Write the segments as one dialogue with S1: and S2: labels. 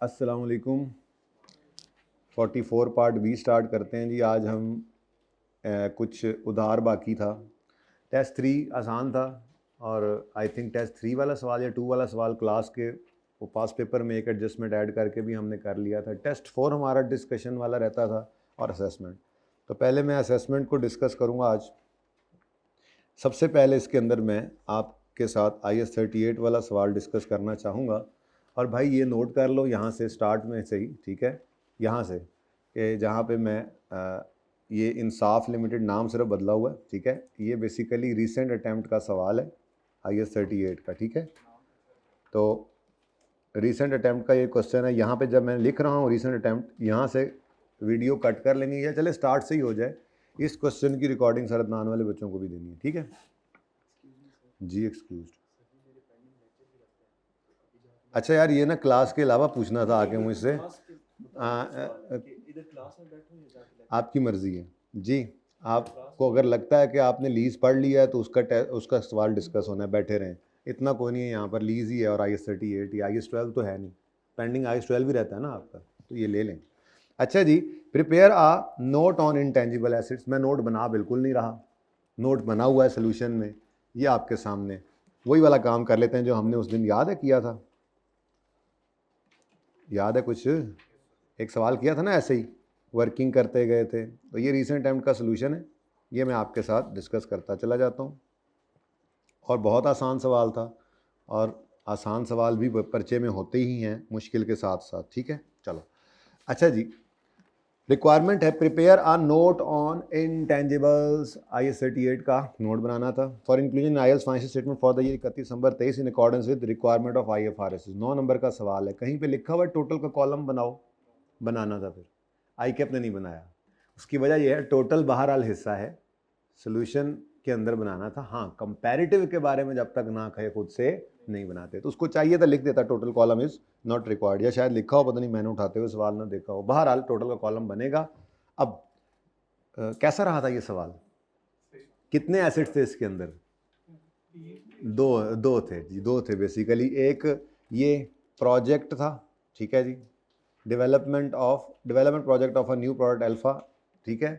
S1: अस्सलाम वालेकुम। 44 part B start करते हैं जी। आज हम कुछ उधार बाकी था। टेस्ट 3 आसान था और आई थिंक टेस्ट 3 वाला सवाल या 2 वाला सवाल क्लास के वो पास पेपर में एक एडजस्टमेंट ऐड करके भी हमने कर लिया था। टेस्ट 4 हमारा डिस्कशन वाला रहता था और असेसमेंट। तो पहले मैं असेसमेंट को डिस्कस करूँगा आज। सबसे पहले इसके अंदर मैं आपके साथ IS 38 वाला सवाल डिस्कस करना चाहूँगा। और भाई ये नोट कर लो यहाँ से स्टार्ट में से ही, ठीक है, यहाँ से कि जहाँ पे मैं ये इंसाफ लिमिटेड नाम सिर्फ बदला हुआ है, ठीक है। ये बेसिकली रीसेंट अटैम्प्ट का सवाल है IS 38 का, ठीक है। तो रीसेंट अटैम्प्ट का ये क्वेश्चन है। यहाँ पे जब मैं लिख रहा हूँ रीसेंट अटैम्प्ट, यहाँ से वीडियो कट कर लेनी है या चले स्टार्ट से ही हो जाए। इस क्वेश्चन की रिकॉर्डिंग सरदनान वाले बच्चों को भी देनी है, ठीक है जी। एक्सक्यूज। अच्छा यार, ये ना क्लास के अलावा पूछना था आके मुझसे। आपकी मर्जी है जी। आपको अगर लगता है कि आपने लीज पढ़ लिया है तो उसका सवाल डिस्कस होना है, बैठे रहें। इतना कोई नहीं है, यहाँ पर लीज ही है और IS 38 ही। IS 12 तो है नहीं, पेंडिंग IS 12 भी रहता है ना आपका, तो ये ले लें। अच्छा जी, prepare a note on intangible assets. मैं नोट बना बिल्कुल नहीं रहा, नोट बना हुआ है सोल्यूशन में, ये आपके सामने। वही वाला काम कर लेते हैं जो हमने उस दिन याद है किया था। याद है कुछ एक सवाल किया था ना, ऐसे ही वर्किंग करते गए थे। तो ये रीसेंट अटेम्प्ट का सोल्यूशन है, ये मैं आपके साथ डिस्कस करता चला जाता हूँ। और बहुत आसान सवाल था, और आसान सवाल भी पर्चे में होते ही हैं मुश्किल के साथ साथ, ठीक है। चलो अच्छा जी, रिक्वायरमेंट है prepare a note on intangibles. IS 38 का नोट बनाना था। For inclusion in IELTS financial statement for the year 31 December 23 in accordance with requirement of IFRS। 9 number का सवाल है। कहीं पे लिखा हुआ टोटल का कॉलम बनाओ, बनाना था। फिर ICAP ने नहीं बनाया। उसकी वजह यह है टोटल बहरहाल हिस्सा है, सोल्यूशन के अंदर बनाना था। हाँ, कंपैरेटिव के बारे में जब तक ना कहे खुद से नहीं बनाते, तो उसको चाहिए था लिख देता total column is not required, या शायद लिखा हो, पता नहीं, मैंने उठाते हुए सवाल ना देखा हो। बहरहाल टोटल का कॉलम बनेगा। अब कैसा रहा था ये सवाल? कितने एसेट्स थे इसके अंदर? दो थे जी, दो थे बेसिकली। एक ये प्रोजेक्ट था, ठीक है जी, development project of a new product alpha, ठीक है,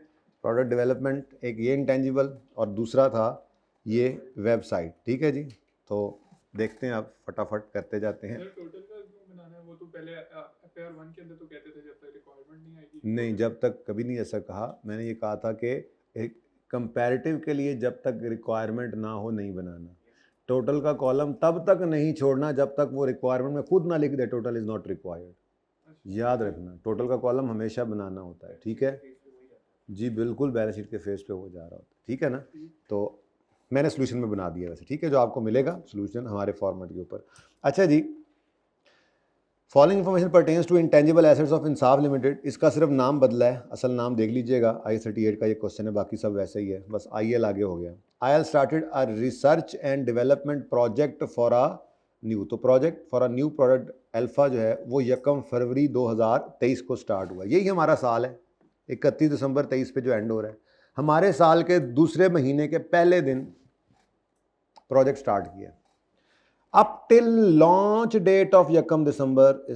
S1: प्रोडक्ट डेवलपमेंट। एक ये इंटेंजिबल, और दूसरा था ये वेबसाइट, ठीक है जी। तो देखते हैं, आप फटाफट करते जाते हैं।
S2: टोटल का क्यों बनाना है? वो तो पहले FAR 1 के अंदर तो कहते थे जब तक रिक्वायरमेंट नहीं आएगी।
S1: नहीं, जब तक कभी नहीं ऐसा कहा। मैंने ये कहा था कि एक कंपैरेटिव के लिए जब तक रिक्वायरमेंट ना हो नहीं बनाना। टोटल का कॉलम तब तक नहीं छोड़ना जब तक वो रिक्वायरमेंट में खुद ना लिख दे टोटल इज नॉट रिक्वायर्ड। याद रखना, टोटल का कॉलम हमेशा बनाना होता है, ठीक है जी। बिल्कुल बैलेंस शीट के फेस पे हो जा रहा होता है, ठीक है ना। तो मैंने सोल्यूशन में बना दिया वैसे, ठीक है, जो आपको मिलेगा सोल्यूशन हमारे फॉर्मेट के ऊपर। अच्छा जी, following information pertains to intangible assets of Insaf limited. इसका सिर्फ नाम बदला है, असल नाम देख लीजिएगा। IS 38 का ये क्वेश्चन है, बाकी सब वैसे ही है, बस IL आगे हो गया। IL started a research and development project for a new, तो project for a new product alpha जो है वो 1 फरवरी 2023 को स्टार्ट हुआ। यही हमारा साल है, 31 दिसंबर 23 पे जो एंड हो रहा है। हमारे साल के दूसरे महीने के पहले दिन प्रोजेक्ट स्टार्ट किया, up till launch date of 1 December.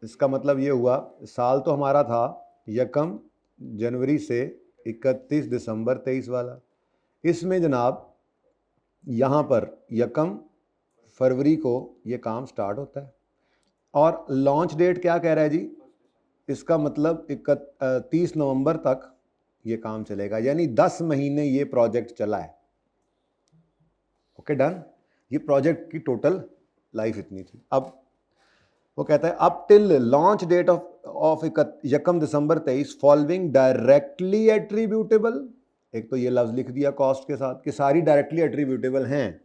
S1: इसका मतलब ये हुआ, साल तो हमारा था 1 जनवरी से 31 दिसंबर 23 वाला। इसमें जनाब यहाँ पर 1 फरवरी को ये काम स्टार्ट होता है, और लॉन्च डेट क्या कह रहा है जी? इसका मतलब 31 नवंबर तक ये काम चलेगा, यानी 10 महीने ये प्रोजेक्ट चला है। Okay, done. ये प्रोजेक्ट की टोटल लाइफ इतनी थी। अब वो कहता है up till launch date of 1 December 23 following directly attributable. एक तो ये लफ्ज लिख दिया कॉस्ट के साथ कि सारी डायरेक्टली एट्रीब्यूटेबल हैं,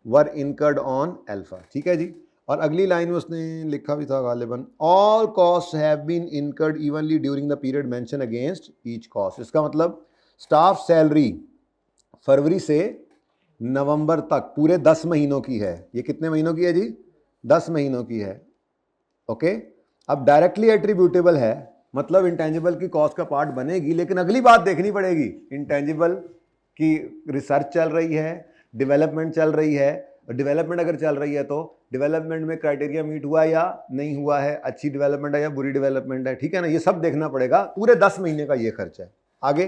S1: वर इनकर्ड ऑन अल्फा, ठीक है जी। और अगली लाइन में उसने लिखा भी था गालिबन, all cost have been incurred evenly during the period mention against each cost. इसका मतलब स्टाफ सैलरी फरवरी से नवंबर तक पूरे 10 महीनों की है। ये कितने महीनों की है जी? 10 महीनों की है। ओके, अब डायरेक्टली एट्रीब्यूटेबल है, मतलब इंटेंजिबल की कॉस्ट का पार्ट बनेगी, लेकिन अगली बात देखनी पड़ेगी, इंटेंजिबल की रिसर्च चल रही है, डेवलपमेंट चल रही है, डेवलपमेंट अगर चल रही है तो डेवलपमेंट में क्राइटेरिया मीट हुआ या नहीं हुआ है, अच्छी डेवलपमेंट है या बुरी डेवलपमेंट है, ठीक है ना, ये सब देखना पड़ेगा। पूरे 10 महीने का ये खर्चा है। आगे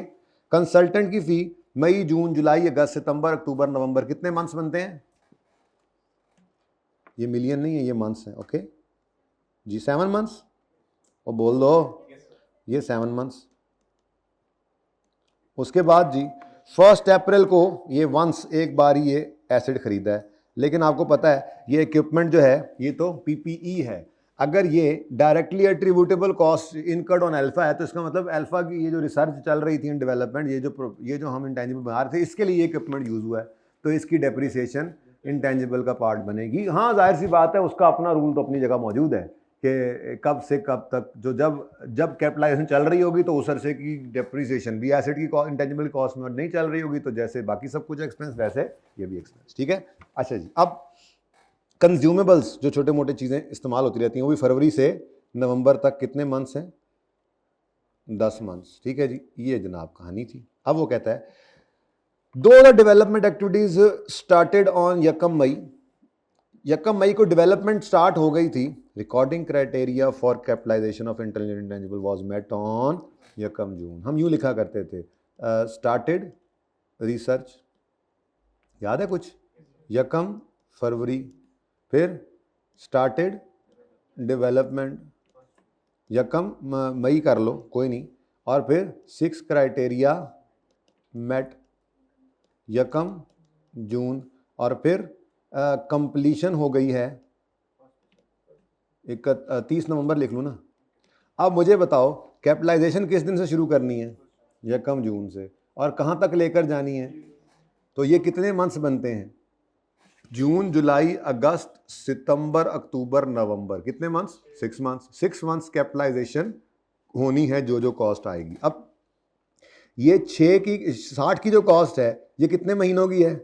S1: कंसल्टेंट की फी मई जून जुलाई अगस्त सितंबर अक्टूबर नवंबर, कितने मंथ्स बनते हैं? ये मिलियन नहीं है, ये मंथ्स हैं। ओके जी, 7 मंथ्स, और बोल दो ये 7 मंथ्स। उसके बाद जी 1 अप्रैल को ये वंस एक बार ही ये एसिड खरीदा है, लेकिन आपको पता है ये इक्विपमेंट जो है ये तो पीपीई है। अगर ये directly attributable cost incurred on alpha है तो इसका मतलब अल्फा की ये जो रिसर्च चल रही थी इन डेवलपमेंट, ये जो हम इंटेंजिबल बना रहे थे, इसके लिए ये इक्विपमेंट यूज हुआ है, तो इसकी डेप्रिसिएशन इंटेंजिबल का पार्ट बनेगी। हाँ जाहिर सी बात है, उसका अपना रूल तो अपनी जगह मौजूद है कि कब से कब तक, जो जब कैपिटलाइजेशन चल रही होगी तो उस अरसे की डेप्रिसिएशन भी एसेट की इंटेंजिबल कॉस्ट में नहीं चल रही होगी तो जैसे बाकी सब कुछ एक्सपेंस वैसे ये भी एक्सपेंस, ठीक है। अच्छा जी, अब कंज्यूमेबल्स जो छोटे मोटे चीज़ें इस्तेमाल होती रहती हैं वो भी फरवरी से नवंबर तक कितने मंथ्स हैं? 10 मंथ्स, ठीक है जी। ये जनाब कहानी थी। अब वो कहता है दो the development activities started on यकम मई को डेवलपमेंट स्टार्ट हो गई थी, recording criteria for capitalization of intelligent intangible was met on यकम जून। हम यूं लिखा करते थे स्टार्टेड रिसर्च, याद है कुछ? यकम फरवरी, फिर स्टार्टेड डेवलपमेंट, यकम मई कर लो कोई नहीं, और फिर 6 क्राइटेरिया मेट यकम जून, और फिर कंप्लीशन हो गई है 30 नवंबर लिख लूँ ना। अब मुझे बताओ कैपिटलाइजेशन किस दिन से शुरू करनी है? यकम जून से, और कहाँ तक लेकर जानी है? तो ये कितने मंथ्स बनते हैं? जून जुलाई अगस्त सितंबर अक्टूबर नवंबर, कितने मंथ्स? 6 मंथ्स। 6 मंथ्स कैपिटलाइजेशन होनी है जो कॉस्ट आएगी। अब ये 60 की जो कॉस्ट है ये कितने महीनों की है?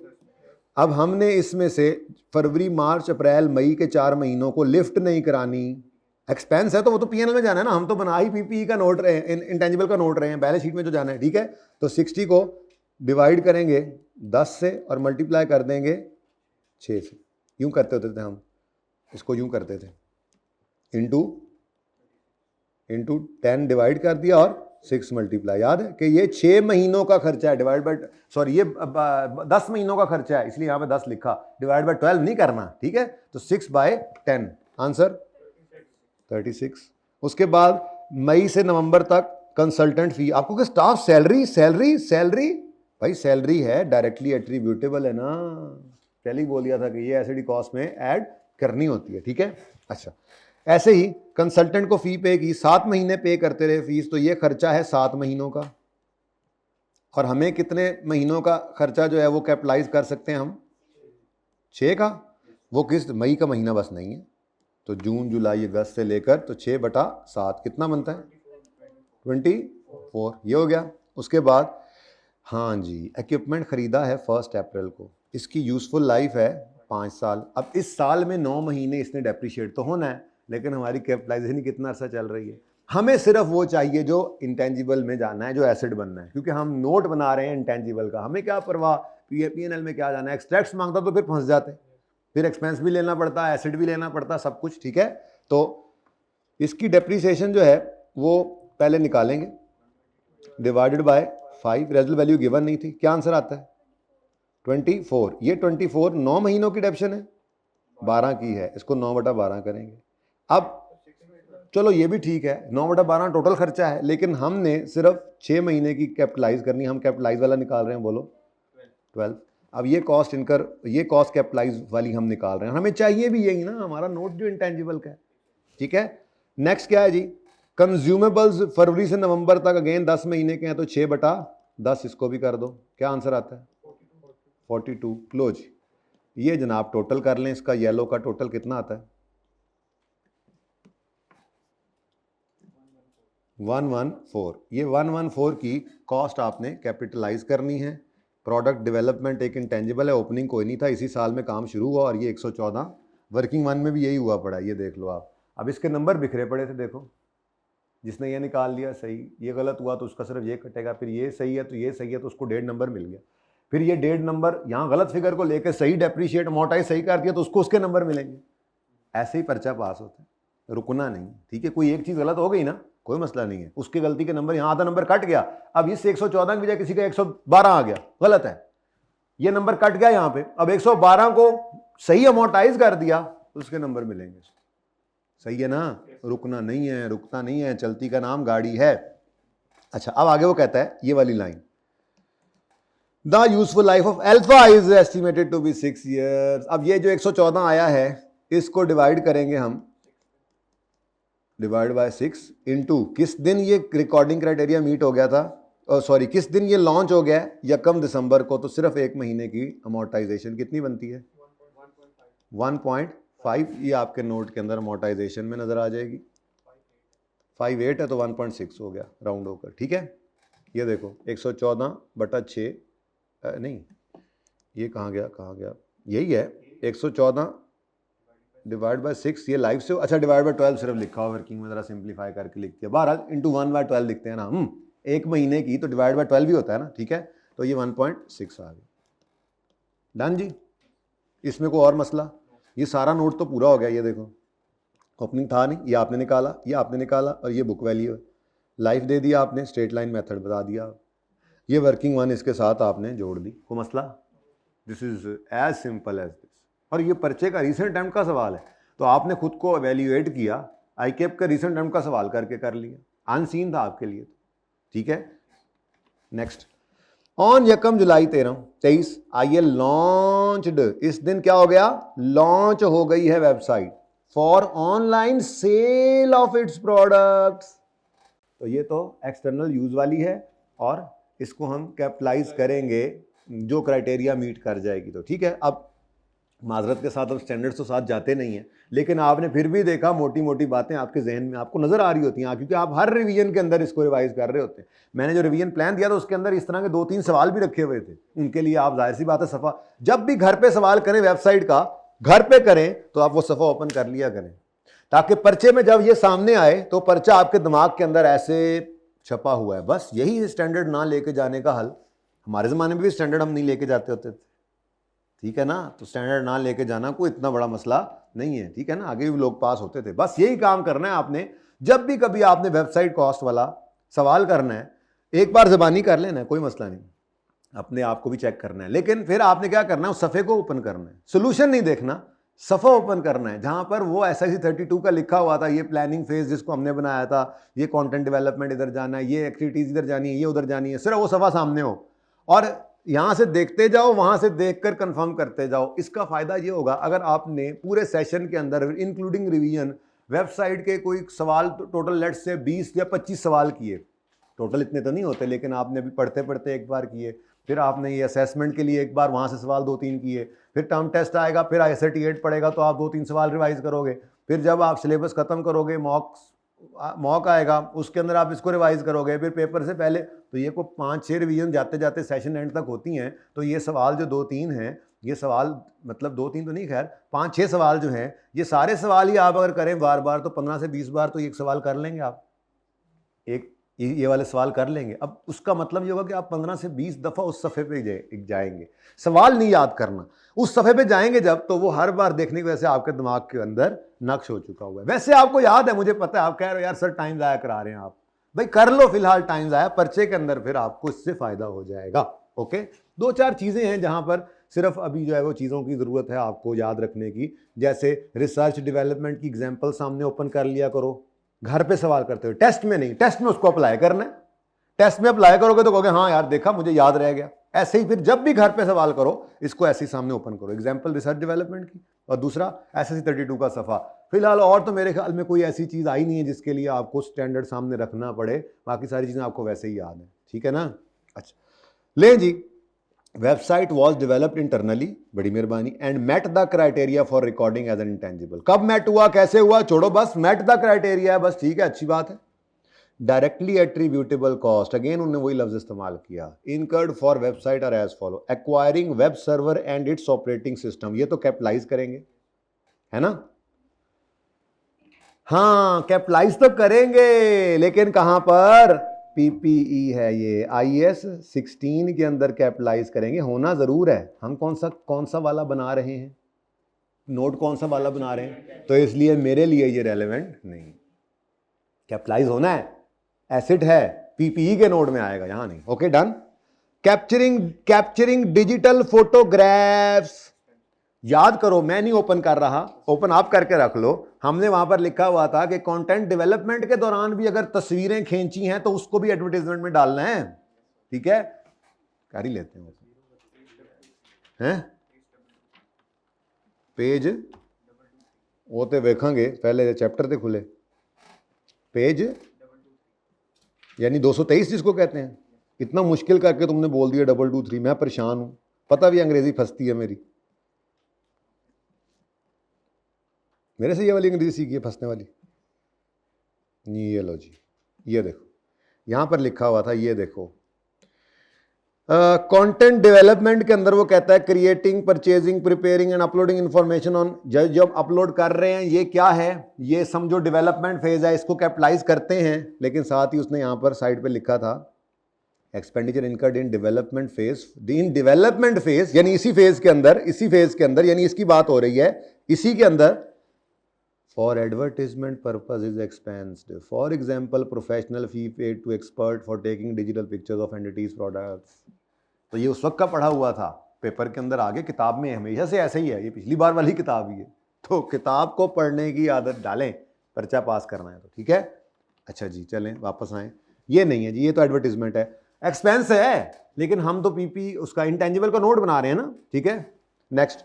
S1: अब हमने इसमें से फरवरी मार्च अप्रैल मई के 4 महीनों को लिफ्ट नहीं करानी, एक्सपेंस है तो वो तो पीएनएल में जाना है ना, हम तो बना ही पीपीई का नोट रहे हैं, इंटेंजिबल का नोट रहे हैं, बैलेंस शीट में जो जाना है, ठीक है। तो 60 को डिवाइड करेंगे 10 से और मल्टीप्लाई कर देंगे 6 से। यूं करते होते थे हम, इसको यूं करते थे, इंटू 10 डिवाइड कर दिया और 6 मल्टीप्लाई। याद है कि ये 6 महीनों का खर्चा है, डिवाइड बाय, सॉरी ये 10 महीनों का खर्चा है, इसलिए यहाँ पे 10 लिखा, डिवाइड बाय 12 नहीं करना, ठीक है। तो 6/10 आंसर 36। उसके बाद मई से नवंबर तक कंसल्टेंट फी, आपको कि स्टाफ सैलरी भाई सैलरी है, डायरेक्टली एट्रीब्यूटेबल है ना, पहले ही बोल दिया था कि ये एसिडी कॉस्ट में ऐड करनी होती है, ठीक है। अच्छा, ऐसे ही कंसल्टेंट को फी पे की, 7 महीने पे करते रहे फीस, तो ये खर्चा है 7 महीनों का, और हमें कितने महीनों का खर्चा जो है वो कैपिटलाइज कर सकते हैं हम? 6 का। वो किस मई का महीना बस नहीं है, तो जून जुलाई अगस्त से लेकर तो 6/7 कितना बनता है? 24, ये हो गया। उसके बाद हाँ जी, इक्विपमेंट खरीदा है 1 अप्रैल को, इसकी यूजफुल लाइफ है 5 साल। अब इस साल में 9 महीने इसने डेप्रिशिएट तो होना है, लेकिन हमारी कैपिटलाइजेशन ही कितना अर्सा चल रही है। हमें सिर्फ वो चाहिए जो इंटेंजिबल में जाना है, जो एसिड बनना है, क्योंकि हम नोट बना रहे हैं इंटेंजिबल का, हमें क्या परवाह पीएनएल में क्या जाना है। एक्सट्रैक्ट्स मांगता तो फिर फंस जाते, फिर एक्सपेंस भी लेना पड़ता, एसिड भी लेना पड़ता, सब कुछ, ठीक है। तो इसकी डेप्रिसिएशन जो है वो पहले निकालेंगे, divided by 5, resale value given नहीं थी, क्या आंसर आता है? 24। ये 24 9 महीनों की डेप्शन है, 12 की है, इसको 9/12 करेंगे। अब चलो ये भी ठीक है, 9/12 टोटल खर्चा है, लेकिन हमने सिर्फ 6 महीने की कैपिटलाइज करनी, हम कैपिटलाइज वाला निकाल रहे हैं, बोलो 12। अब ये कॉस्ट इनकर, ये कॉस्ट कैपिटलाइज वाली हम निकाल रहे हैं, हमें चाहिए भी यही ना, हमारा नोट जो इंटेंजिबल का है, ठीक है। नेक्स्ट क्या है जी? कंज्यूमेबल्स फरवरी से नवंबर तक, अगेन 10 महीने के हैं, तो 6/10 इसको भी कर दो, क्या आंसर आता है? 42। क्लोज। ये जनाब टोटल कर लें, इसका येलो का टोटल कितना आता है? 114। ये 114 की कॉस्ट आपने कैपिटलाइज करनी है। प्रोडक्ट डेवलपमेंट एक इंटेंजिबल है, ओपनिंग कोई नहीं था, इसी साल में काम शुरू हुआ, और ये 114 वर्किंग 1 में भी यही हुआ पड़ा, ये देख लो आप। अब इसके नंबर बिखरे पड़े थे, देखो, जिसने ये निकाल लिया सही, ये गलत हुआ तो उसका सिर्फ ये कटेगा, फिर ये सही है तो ये सही है तो उसको 1.5 नंबर मिल गया। फिर ये डेढ़ नंबर यहाँ गलत फिगर को लेकर सही डेप्रीशिएट अमोर्टाइज सही कर दिया तो उसको उसके नंबर मिलेंगे। ऐसे ही पर्चा पास होता है, रुकना नहीं, ठीक है। कोई एक चीज़ गलत हो गई ना, कोई मसला नहीं है, उसकी गलती के नंबर, यहाँ आधा नंबर कट गया, अब इस 114 की बजाय किसी का 112 आ गया, गलत है, ये नंबर कट गया यहाँ पे, अब 112 को सही अमोर्टाइज कर दिया तो उसके नंबर मिलेंगे। सही है ना, रुकना नहीं है, रुकता नहीं है, चलती का नाम गाड़ी है। अच्छा, अब आगे वो कहता है ये वाली line, the useful life of alpha is estimated to be 6 years। अब ये जो 114 आया है इसको डिवाइड करेंगे हम, डिवाइड बाय 6 इनटू किस दिन ये रिकॉर्डिंग क्राइटेरिया मीट हो गया था, सॉरी किस दिन ये लॉन्च हो गया, 1 दिसंबर को, तो सिर्फ एक महीने की अमोर्टाइजेशन कितनी बनती है, 1.5। ये आपके नोट के अंदर अमोर्टाइजेशन में नजर आ जाएगी, 58 है तो 1.6 हो गया राउंड होकर, ठीक है। ये देखो 114/6 नहीं, ये कहाँ गया, यही है 114 डिवाइड बाय 6, ये लाइव से, अच्छा डिवाइड बाय 12 सिर्फ लिखा हुआ वर्किंग में, जरा सिंप्लीफाई करके लिख दिया, बहरहाल इंटू 1/12 लिखते हैं ना, एक महीने की तो डिवाइड बाय 12 भी होता है ना, ठीक है। तो ये 1.6 आ गया, डन जी। इसमें कोई और मसला, ये सारा नोट तो पूरा हो गया। ये देखो ओपनिंग था नहीं, ये आपने निकाला, ये आपने निकाला, और ये बुक वैल्यू है, लाइफ दे दिया आपने, स्ट्रेट लाइन मेथड बता दिया, ये वर्किंग वन इसके साथ आपने जोड़ दी, कोई मसला, this is as simple as this. और ये पर्चे का रीसेंट अटेम्प्ट का सवाल है, तो आपने खुद को एवेल्यूएट किया, आईकेप का रीसेंट अटेम्प्ट का सवाल करके कर लिया, अनसीन था आपके लिए, ठीक है। Next, on 1 July 23 IL launched, इस दिन क्या हो गया, लॉन्च हो गई है website for online sale of its products. तो ये तो एक्सटर्नल यूज वाली है और इसको हम कैपिटलाइज करेंगे जो क्राइटेरिया मीट कर जाएगी, तो ठीक है। अब माजरत के साथ अब स्टैंडर्ड्स तो साथ जाते नहीं हैं, लेकिन आपने फिर भी देखा मोटी मोटी बातें आपके जहन में आपको नजर आ रही होती हैं, क्योंकि आप हर रिवीजन के अंदर इसको रिवाइज कर रहे होते हैं। मैंने जो रिवीजन प्लान दिया था उसके अंदर इस तरह के 2-3 सवाल भी रखे हुए थे, उनके लिए आप जाहिर सी बात है सफ़ा, जब भी घर पे सवाल करें वेबसाइट का, घर पे करें तो आप वो सफ़ा ओपन कर लिया करें, ताकि पर्चे में जब ये सामने आए तो पर्चा आपके दिमाग के अंदर ऐसे छपा हुआ है। बस यही स्टैंडर्ड ना लेके जाने का हल, हमारे ज़माने में भी स्टैंडर्ड हम नहीं लेके जाते होते थे, ठीक है ना, तो स्टैंडर्ड ना लेके जाना कोई इतना बड़ा मसला नहीं है, ठीक है ना, आगे भी लोग पास होते थे। बस यही काम करना है आपने, जब भी कभी आपने वेबसाइट कॉस्ट वाला सवाल करना है, एक बार ज़बानी कर लेना है, कोई मसला नहीं, अपने आप को भी चेक करना है, लेकिन फिर आपने क्या करना है, उस सफ़े को ओपन करना है, सोल्यूशन नहीं देखना, सफ़ा ओपन करना है, जहां पर वो SIC 32 का लिखा हुआ था, ये प्लानिंग फेज जिसको हमने बनाया था, ये कंटेंट डेवलपमेंट इधर जाना है, ये एक्टिविटीज़ इधर जानी है, ये उधर जानी है, सिर्फ वो सफ़ा सामने हो और यहां से देखते जाओ, वहां से देखकर कंफर्म करते जाओ। इसका फायदा ये होगा, अगर आपने पूरे सेशन के अंदर इंक्लूडिंग रिवीजन वेबसाइट के कोई सवाल, टोटल लेट से 20 या 25 सवाल किए, टोटल इतने तो नहीं होते, लेकिन आपने अभी पढ़ते पढ़ते एक बार किए, फिर आपने ये असेसमेंट के लिए एक बार वहाँ से सवाल 2-3 किए, फिर टर्म टेस्ट आएगा, फिर ISAT 8 पड़ेगा तो आप 2-3 सवाल रिवाइज करोगे, फिर जब आप सिलेबस ख़त्म करोगे, मॉक आएगा, उसके अंदर आप इसको रिवाइज करोगे, फिर पेपर से पहले, तो ये को 5-6 रिवीजन जाते जाते सेशन एंड तक होती हैं। तो ये सवाल जो 2-3 हैं, ये सवाल मतलब 2-3 तो नहीं, खैर 5-6 सवाल जो हैं, ये सारे सवाल ही आप अगर करें बार बार तो 15 से 20 बार तो एक सवाल कर लेंगे आप, एक ये वाले सवाल कर लेंगे। अब उसका मतलब ये होगा कि आप 15 से 20 दफ़ा उस सफ़े पे जाएंगे, सवाल नहीं याद करना, उस सफ़े पे जाएंगे जब, तो वो हर बार देखने की वजह से आपके दिमाग के अंदर नक्श हो चुका हुआ है। वैसे आपको याद है, मुझे पता है, आप कह रहे हो यार सर टाइम ज़ाया करा रहे हैं आप, भाई कर लो फिलहाल टाइम ज़ाया, पर्चे के अंदर फिर आपको इससे फ़ायदा हो जाएगा। ओके, 2-4 चीज़ें हैं जहाँ पर सिर्फ अभी जो है वो चीज़ों की ज़रूरत है आपको याद रखने की, जैसे रिसर्च डेवलपमेंट की एग्जाम्पल सामने ओपन कर लिया करो, घर पे सवाल करते हुए, टेस्ट में नहीं, टेस्ट में उसको अप्लाई करना है, टेस्ट में अप्लाई करोगे तो कहोगे हाँ यार देखा मुझे याद रह गया। ऐसे ही फिर जब भी घर पे सवाल करो, इसको ऐसे ही सामने ओपन करो, एग्जाम्पल रिसर्च डेवलपमेंट की, और दूसरा SIC 32 का सफ़ा। फिलहाल और तो मेरे ख्याल में कोई ऐसी चीज़ आई नहीं है जिसके लिए आपको स्टैंडर्ड सामने रखना पड़े, बाकी सारी चीज़ें आपको वैसे ही याद है, ठीक है ना। अच्छा ले जी, वेबसाइट वॉज डेवलप्ड इंटरनली, बड़ी मेहरबानी, and met the criteria for recording as an intangible. कब मेट हुआ, कैसे हुआ, छोड़ो, बस मेट द क्राइटेरिया है, बस ठीक है, अच्छी बात है। डायरेक्टली एट्रीब्यूटेबल कॉस्ट, अगेन उन्होंने वही लफ्ज इस्तेमाल किया, incurred for website are as follow, acquiring web server and its operating system, ये तो कैपिटलाइज करेंगे, है ना, हाँ कैपिटलाइज तो करेंगे, लेकिन कहां पर, पीपीई है ये, IAS 16 के अंदर कैपिटलाइज करेंगे, होना ज़रूर है। हम कौन सा वाला बना रहे हैं, नोट कौन सा वाला बना रहे हैं, तो इसलिए मेरे लिए ये रेलेवेंट नहीं। कैपिटलाइज होना है, एसिड है, पीपीई के नोट में आएगा, यहां नहीं। Okay done. Capturing digital photographs, याद करो, मैं नहीं ओपन कर रहा, ओपन आप करके रख लो। हमने वहां पर लिखा हुआ था कि कंटेंट डेवलपमेंट के दौरान भी अगर तस्वीरें खींची हैं तो उसको भी एडवर्टाइजमेंट में डालना है, ठीक है, कर ही लेते हैं। पेज वो तो वेखेंगे, पहले चैप्टर ते खुले, पेज यानी 223 जिसको कहते हैं। इतना मुश्किल करके तुमने बोल दिया 223, मैं परेशान हूं, पता भी अंग्रेजी फंसती है मेरी, मेरे से ये वाली अंग्रेजी सीखी है फंसने वाली। ये लो जी, ये देखो यहां पर लिखा हुआ था, ये देखो कंटेंट डेवलपमेंट के अंदर वो कहता है creating, purchasing, preparing and uploading information on, जब अपलोड कर रहे हैं, ये क्या है, ये समझो डेवलपमेंट फेज है, इसको कैपिटलाइज करते हैं। लेकिन साथ ही उसने यहां पर साइड पे लिखा था expenditure incurred in development phase, in development phase यानी इसी फेज के अंदर यानी इसकी बात हो रही है, इसी के अंदर for advertisement purpose is expensed, for example professional fee paid to expert for taking digital pictures of entities products. तो ये उस वक्त का पढ़ा हुआ था, पेपर के अंदर आगे किताब में हमेशा से ऐसे ही है, ये पिछली बार वाली किताब ही है। तो किताब को पढ़ने की आदत डालें, पर्चा पास करना है तो, ठीक है। अच्छा जी, चलें वापस आएँ, ये नहीं है जी, ये तो एडवर्टीजमेंट है, एक्सपेंस है, लेकिन हम तो पीपी उसका इंटेंजिबल का नोट बना रहे हैं ना, ठीक है। नेक्स्ट,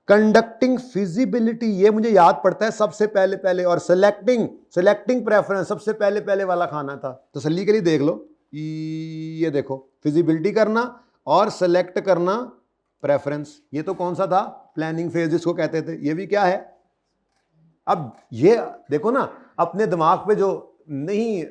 S1: कंडक्टिंग फिजिबिलिटी, ये मुझे याद पड़ता है सबसे पहले, और सेलेक्टिंग प्रेफरेंस सबसे पहले वाला खाना था, तसल्ली के लिए देख लो, ये देखो फिजिबिलिटी करना और सेलेक्ट करना प्रेफरेंस, ये तो कौन सा था, प्लानिंग फेज जिसको कहते थे, ये भी क्या है। अब ये देखो ना, अपने दिमाग पे जो नहीं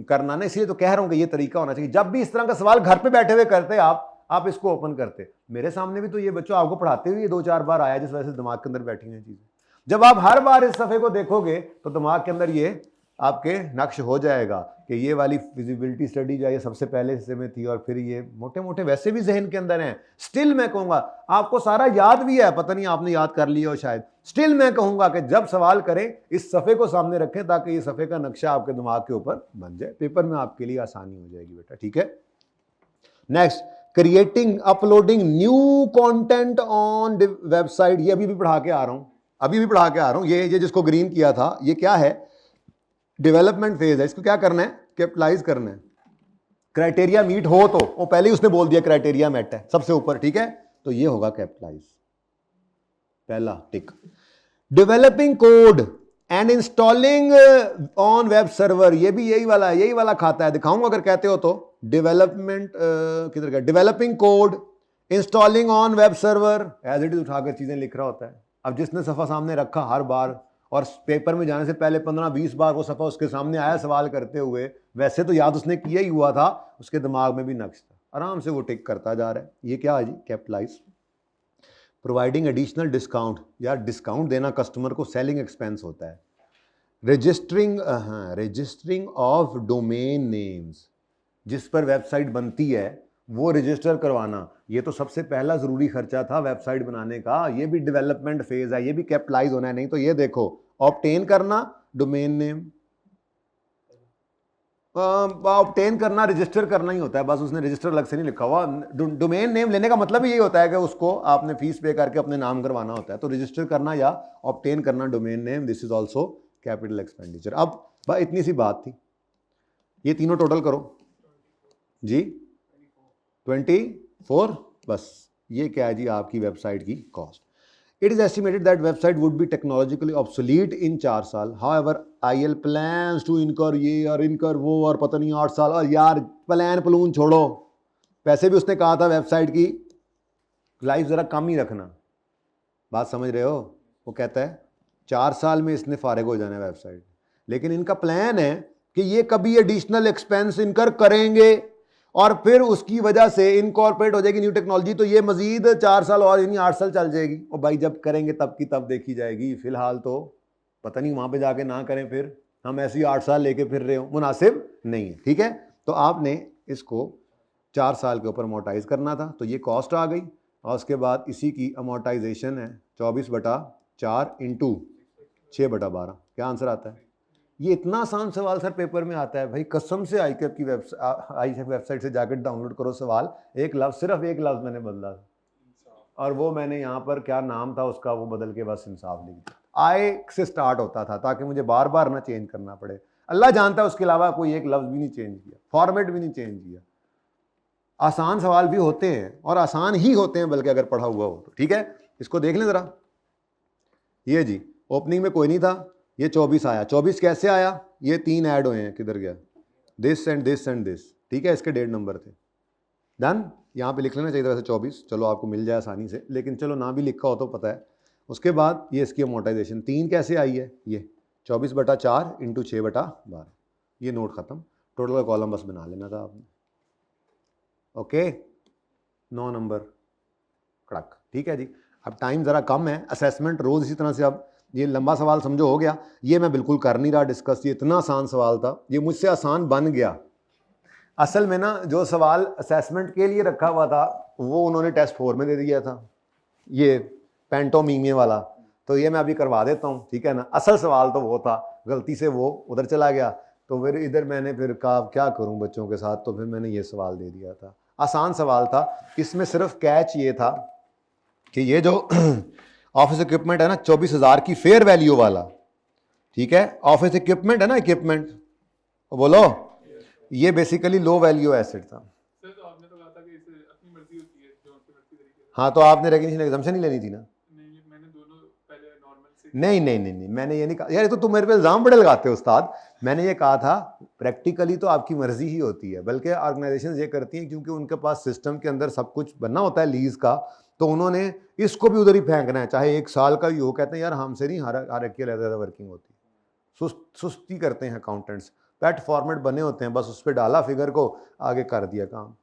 S1: करना ना, इसलिए तो कह रहा हूं कि ये तरीका होना चाहिए। जब भी इस तरह का सवाल घर पे बैठे हुए करते आप इसको ओपन करते, मेरे सामने भी तो ये बच्चों आपको पढ़ाते हुए 2-4 बार आया, जिस वजह से दिमाग के अंदर बैठी हुई चीजें। जब आप हर बार इस सफ़े को देखोगे तो दिमाग के अंदर ये आपके नक्श हो जाएगा कि ये वाली फिजिबिलिटी स्टडी जो है सबसे पहले हिस्से में थी, और फिर ये मोटे मोटे वैसे भी जहन के अंदर हैं। स्टिल मैं कहूँगा, आपको सारा याद भी है, पता नहीं आपने याद कर लिया हो शायद, स्टिल मैं कहूँगा कि जब सवाल करें इस सफ़े को सामने रखें ताकि ये सफ़े का नक्शा आपके दिमाग के ऊपर बन जाए, पेपर में आपके लिए आसानी हो जाएगी बेटा, ठीक है। Next, creating uploading new content on website, ये अभी भी पढ़ा के आ रहा हूं, ये जिसको ग्रीन किया था, ये क्या है, डेवलपमेंट फेज है, इसको क्या करना है, कैपिटलाइज करना है। क्राइटेरिया मीट हो तो, वो पहले ही उसने बोल दिया क्राइटेरिया मेट है सबसे ऊपर, ठीक है, तो ये होगा कैपिटलाइज, पहला tick. Developing code and installing on web server, ये भी यही वाला खाता है, दिखाऊंगा अगर कहते हो तो। डेवलपमेंट किधर गया, developing code, installing on web server, as it is उठाकर चीजें लिख रहा होता है। अब जिसने सफा सामने रखा हर बार, और पेपर में जाने से पहले 15-20 बार वो सफा उसके सामने आया सवाल करते हुए, वैसे तो याद उसने किया ही हुआ था, उसके दिमाग में भी नक्श था, आराम से वो टिक करता जा रहा है। ये क्या है जी, कैपिटलाइज। प्रोवाइडिंग एडिशनल डिस्काउंट, यार डिस्काउंट देना कस्टमर को सेलिंग एक्सपेंस होता है। रजिस्टरिंग ऑफ डोमेन नेम्स, जिस पर वेबसाइट बनती है वो रजिस्टर करवाना, ये तो सबसे पहला जरूरी खर्चा था वेबसाइट बनाने का, ये भी डेवलपमेंट फेज है, ये भी कैपिटलाइज होना है। नहीं तो ये देखो, ऑब्टेन करना डोमेन नेम, ऑब्टेन करना रजिस्टर करना ही होता है, बस उसने रजिस्टर अलग से नहीं लिखा हुआ। डोमेन नेम लेने का मतलब ही यही होता है कि उसको आपने फीस पे करके अपने नाम करवाना होता है, तो रजिस्टर करना या ऑब्टेन करना domain name, this is also capital expenditure. अब भाई इतनी सी बात थी, ये तीनों टोटल करो जी, 24, बस ये क्या है जी आपकी वेबसाइट की cost. It is estimated that website would be technologically obsolete in 4 साल। हाउएवर आईएल प्लान्स टू इनकर ये और इनकर वो, और पता नहीं 8 साल, और यार प्लान छोड़ो, पैसे भी उसने कहा था वेबसाइट की लाइफ जरा कम ही रखना, बात समझ रहे हो। वो कहता है 4 साल में इसने फारिग हो जाना है वेबसाइट, लेकिन इनका प्लान है कि ये कभी एडिशनल एक्सपेंस इनकर करेंगे और फिर उसकी वजह से इनकॉर्पोरेट हो जाएगी न्यू टेक्नोलॉजी, तो ये मजीद 4 साल और यानी 8 साल चल जाएगी। और भाई जब करेंगे तब की तब देखी जाएगी, फिलहाल तो पता नहीं वहां पे जाके ना करें, फिर हम ऐसे ही 8 साल लेके फिर रहे हो, मुनासिब नहीं है, ठीक है। तो आपने इसको 4 साल के ऊपर अमोर्टाइज करना था, तो ये कॉस्ट आ गई, और उसके बाद इसी की अमोर्टाइजेशन है 24/4 इंटू 6/12। क्या आंसर आता है? ये इतना आसान सवाल सर पेपर में आता है भाई, कसम से आईकेप की वेबसाइट से जाकर डाउनलोड करो सवाल, एक लफ्ज़, सिर्फ एक लफ्ज़ मैंने बदला था, और वो मैंने यहाँ पर क्या नाम था उसका वो बदल के बस इंसाफ लिख दिया। आय से स्टार्ट होता था ताकि मुझे बार बार ना चेंज करना पड़े। अल्लाह जानता है उसके अलावा कोई एक लफ्ज़ भी नहीं चेंज किया, फॉर्मेट भी नहीं चेंज किया। आसान सवाल भी होते हैं और आसान ही होते हैं बल्कि, अगर पढ़ा हुआ हो तो। ठीक है, इसको देख लें ज़रा। ये जी ओपनिंग में कोई नहीं था, ये 24 आया। 24 कैसे आया? ये 3 ऐड हुए हैं, किधर गया? This and this and this. ठीक है, इसके 1.5 नंबर थे। डन। यहाँ पे लिख लेना चाहिए था वैसे 24, चलो आपको मिल जाए आसानी से, लेकिन चलो ना भी लिखा हो तो पता है। उसके बाद ये इसकी अमोर्टाइजेशन 3 कैसे आई है? ये 24/4 इंटू 6/12। ये नोट ख़त्म। टोटल का कॉलम बस बना लेना था आपने। ओके, 9 नंबर कड़क। ठीक है जी, अब टाइम ज़रा कम है, असेसमेंट रोज़ इसी तरह से। अब ये लंबा सवाल समझो हो गया, ये मैं बिल्कुल कर नहीं रहा डिस्कस, ये इतना आसान सवाल था, ये मुझसे आसान बन गया। असल में ना जो सवाल असेसमेंट के लिए रखा हुआ था वो उन्होंने टेस्ट 4 में दे दिया था, ये पेंटोमीमिया वाला, तो ये मैं अभी करवा देता हूँ। ठीक है ना, असल सवाल तो वो था, गलती से वो उधर चला गया, तो फिर इधर मैंने फिर कहा क्या करूँ बच्चों के साथ, तो फिर मैंने ये सवाल दे दिया था। आसान सवाल था, इसमें सिर्फ कैच ये था कि ये जो ऑफिस इक्विपमेंट है ना 24,000 की फेयर वैल्यू वाला, ठीक है, ऑफिस इक्विपमेंट है ना, इक्विपमेंट बोलो, ये बेसिकली लो वैल्यू एसेट था।
S2: सर तो आपने तो कहा था कि इसे अपनी मर्जी होती है, जो उनकी मर्जी तरीके से।
S1: हाँ, तो आपने रिकग्निशन एग्जाम्पशन ही लेनी थी ना।
S2: नहीं, मैंने दोनों पहले नॉर्मल से।
S1: नहीं, मैंने ये नहीं कहा यार, ये तो तुम मेरे पे इल्ज़ाम बड़े लगाते हो उस्ताद। मैंने ये कहा था प्रैक्टिकली तो आपकी मर्जी ही होती है, बल्कि ऑर्गेनाइजेशन ये करती हैं क्योंकि उनके पास सिस्टम के अंदर सब कुछ बनना होता है लीज का, तो उन्होंने इसको भी उधर ही फेंकना है, चाहे 1 साल का भी हो। कहते हैं यार हमसे नहीं हर एक की ज़्यादा वर्किंग होती, सुस्ती करते हैं अकाउंटेंट्स, पैट फॉर्मेट बने होते हैं, बस उस पर डाला फिगर को, आगे कर दिया काम।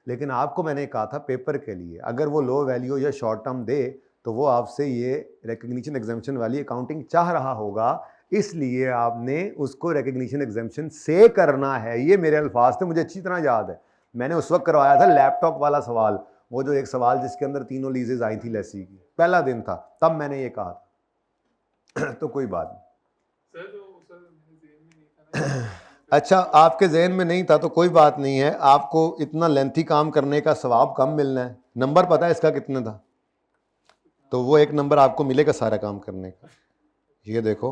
S1: लेकिन आपको मैंने कहा था पेपर के लिए अगर वो लो वैल्यू या शॉर्ट टर्म दे तो वो आपसे ये रिकग्निशन एग्जाम्पशन वाली अकाउंटिंग चाह रहा होगा, इसलिए आपने उसको रिकग्निशन एग्जाम्पशन से करना है। ये मेरे अल्फाज थे, मुझे अच्छी तरह याद है। मैंने उस वक्त करवाया था लैपटॉप वाला सवाल, वो जो एक सवाल जिसके अंदर तीनों लीजेज आई थी लेसी की, पहला दिन था, तब मैंने ये कहा था। तो कोई बात नहीं
S2: सर तो सर मेरे ज़हन में नहीं था ना।
S1: अच्छा, आपके जहन में नहीं था तो कोई बात नहीं है, आपको इतना लेंथी काम करने का सवाब कम मिलना है। नंबर पता है इसका कितना था? तो वो 1 नंबर आपको मिलेगा सारा काम करने का। ये देखो,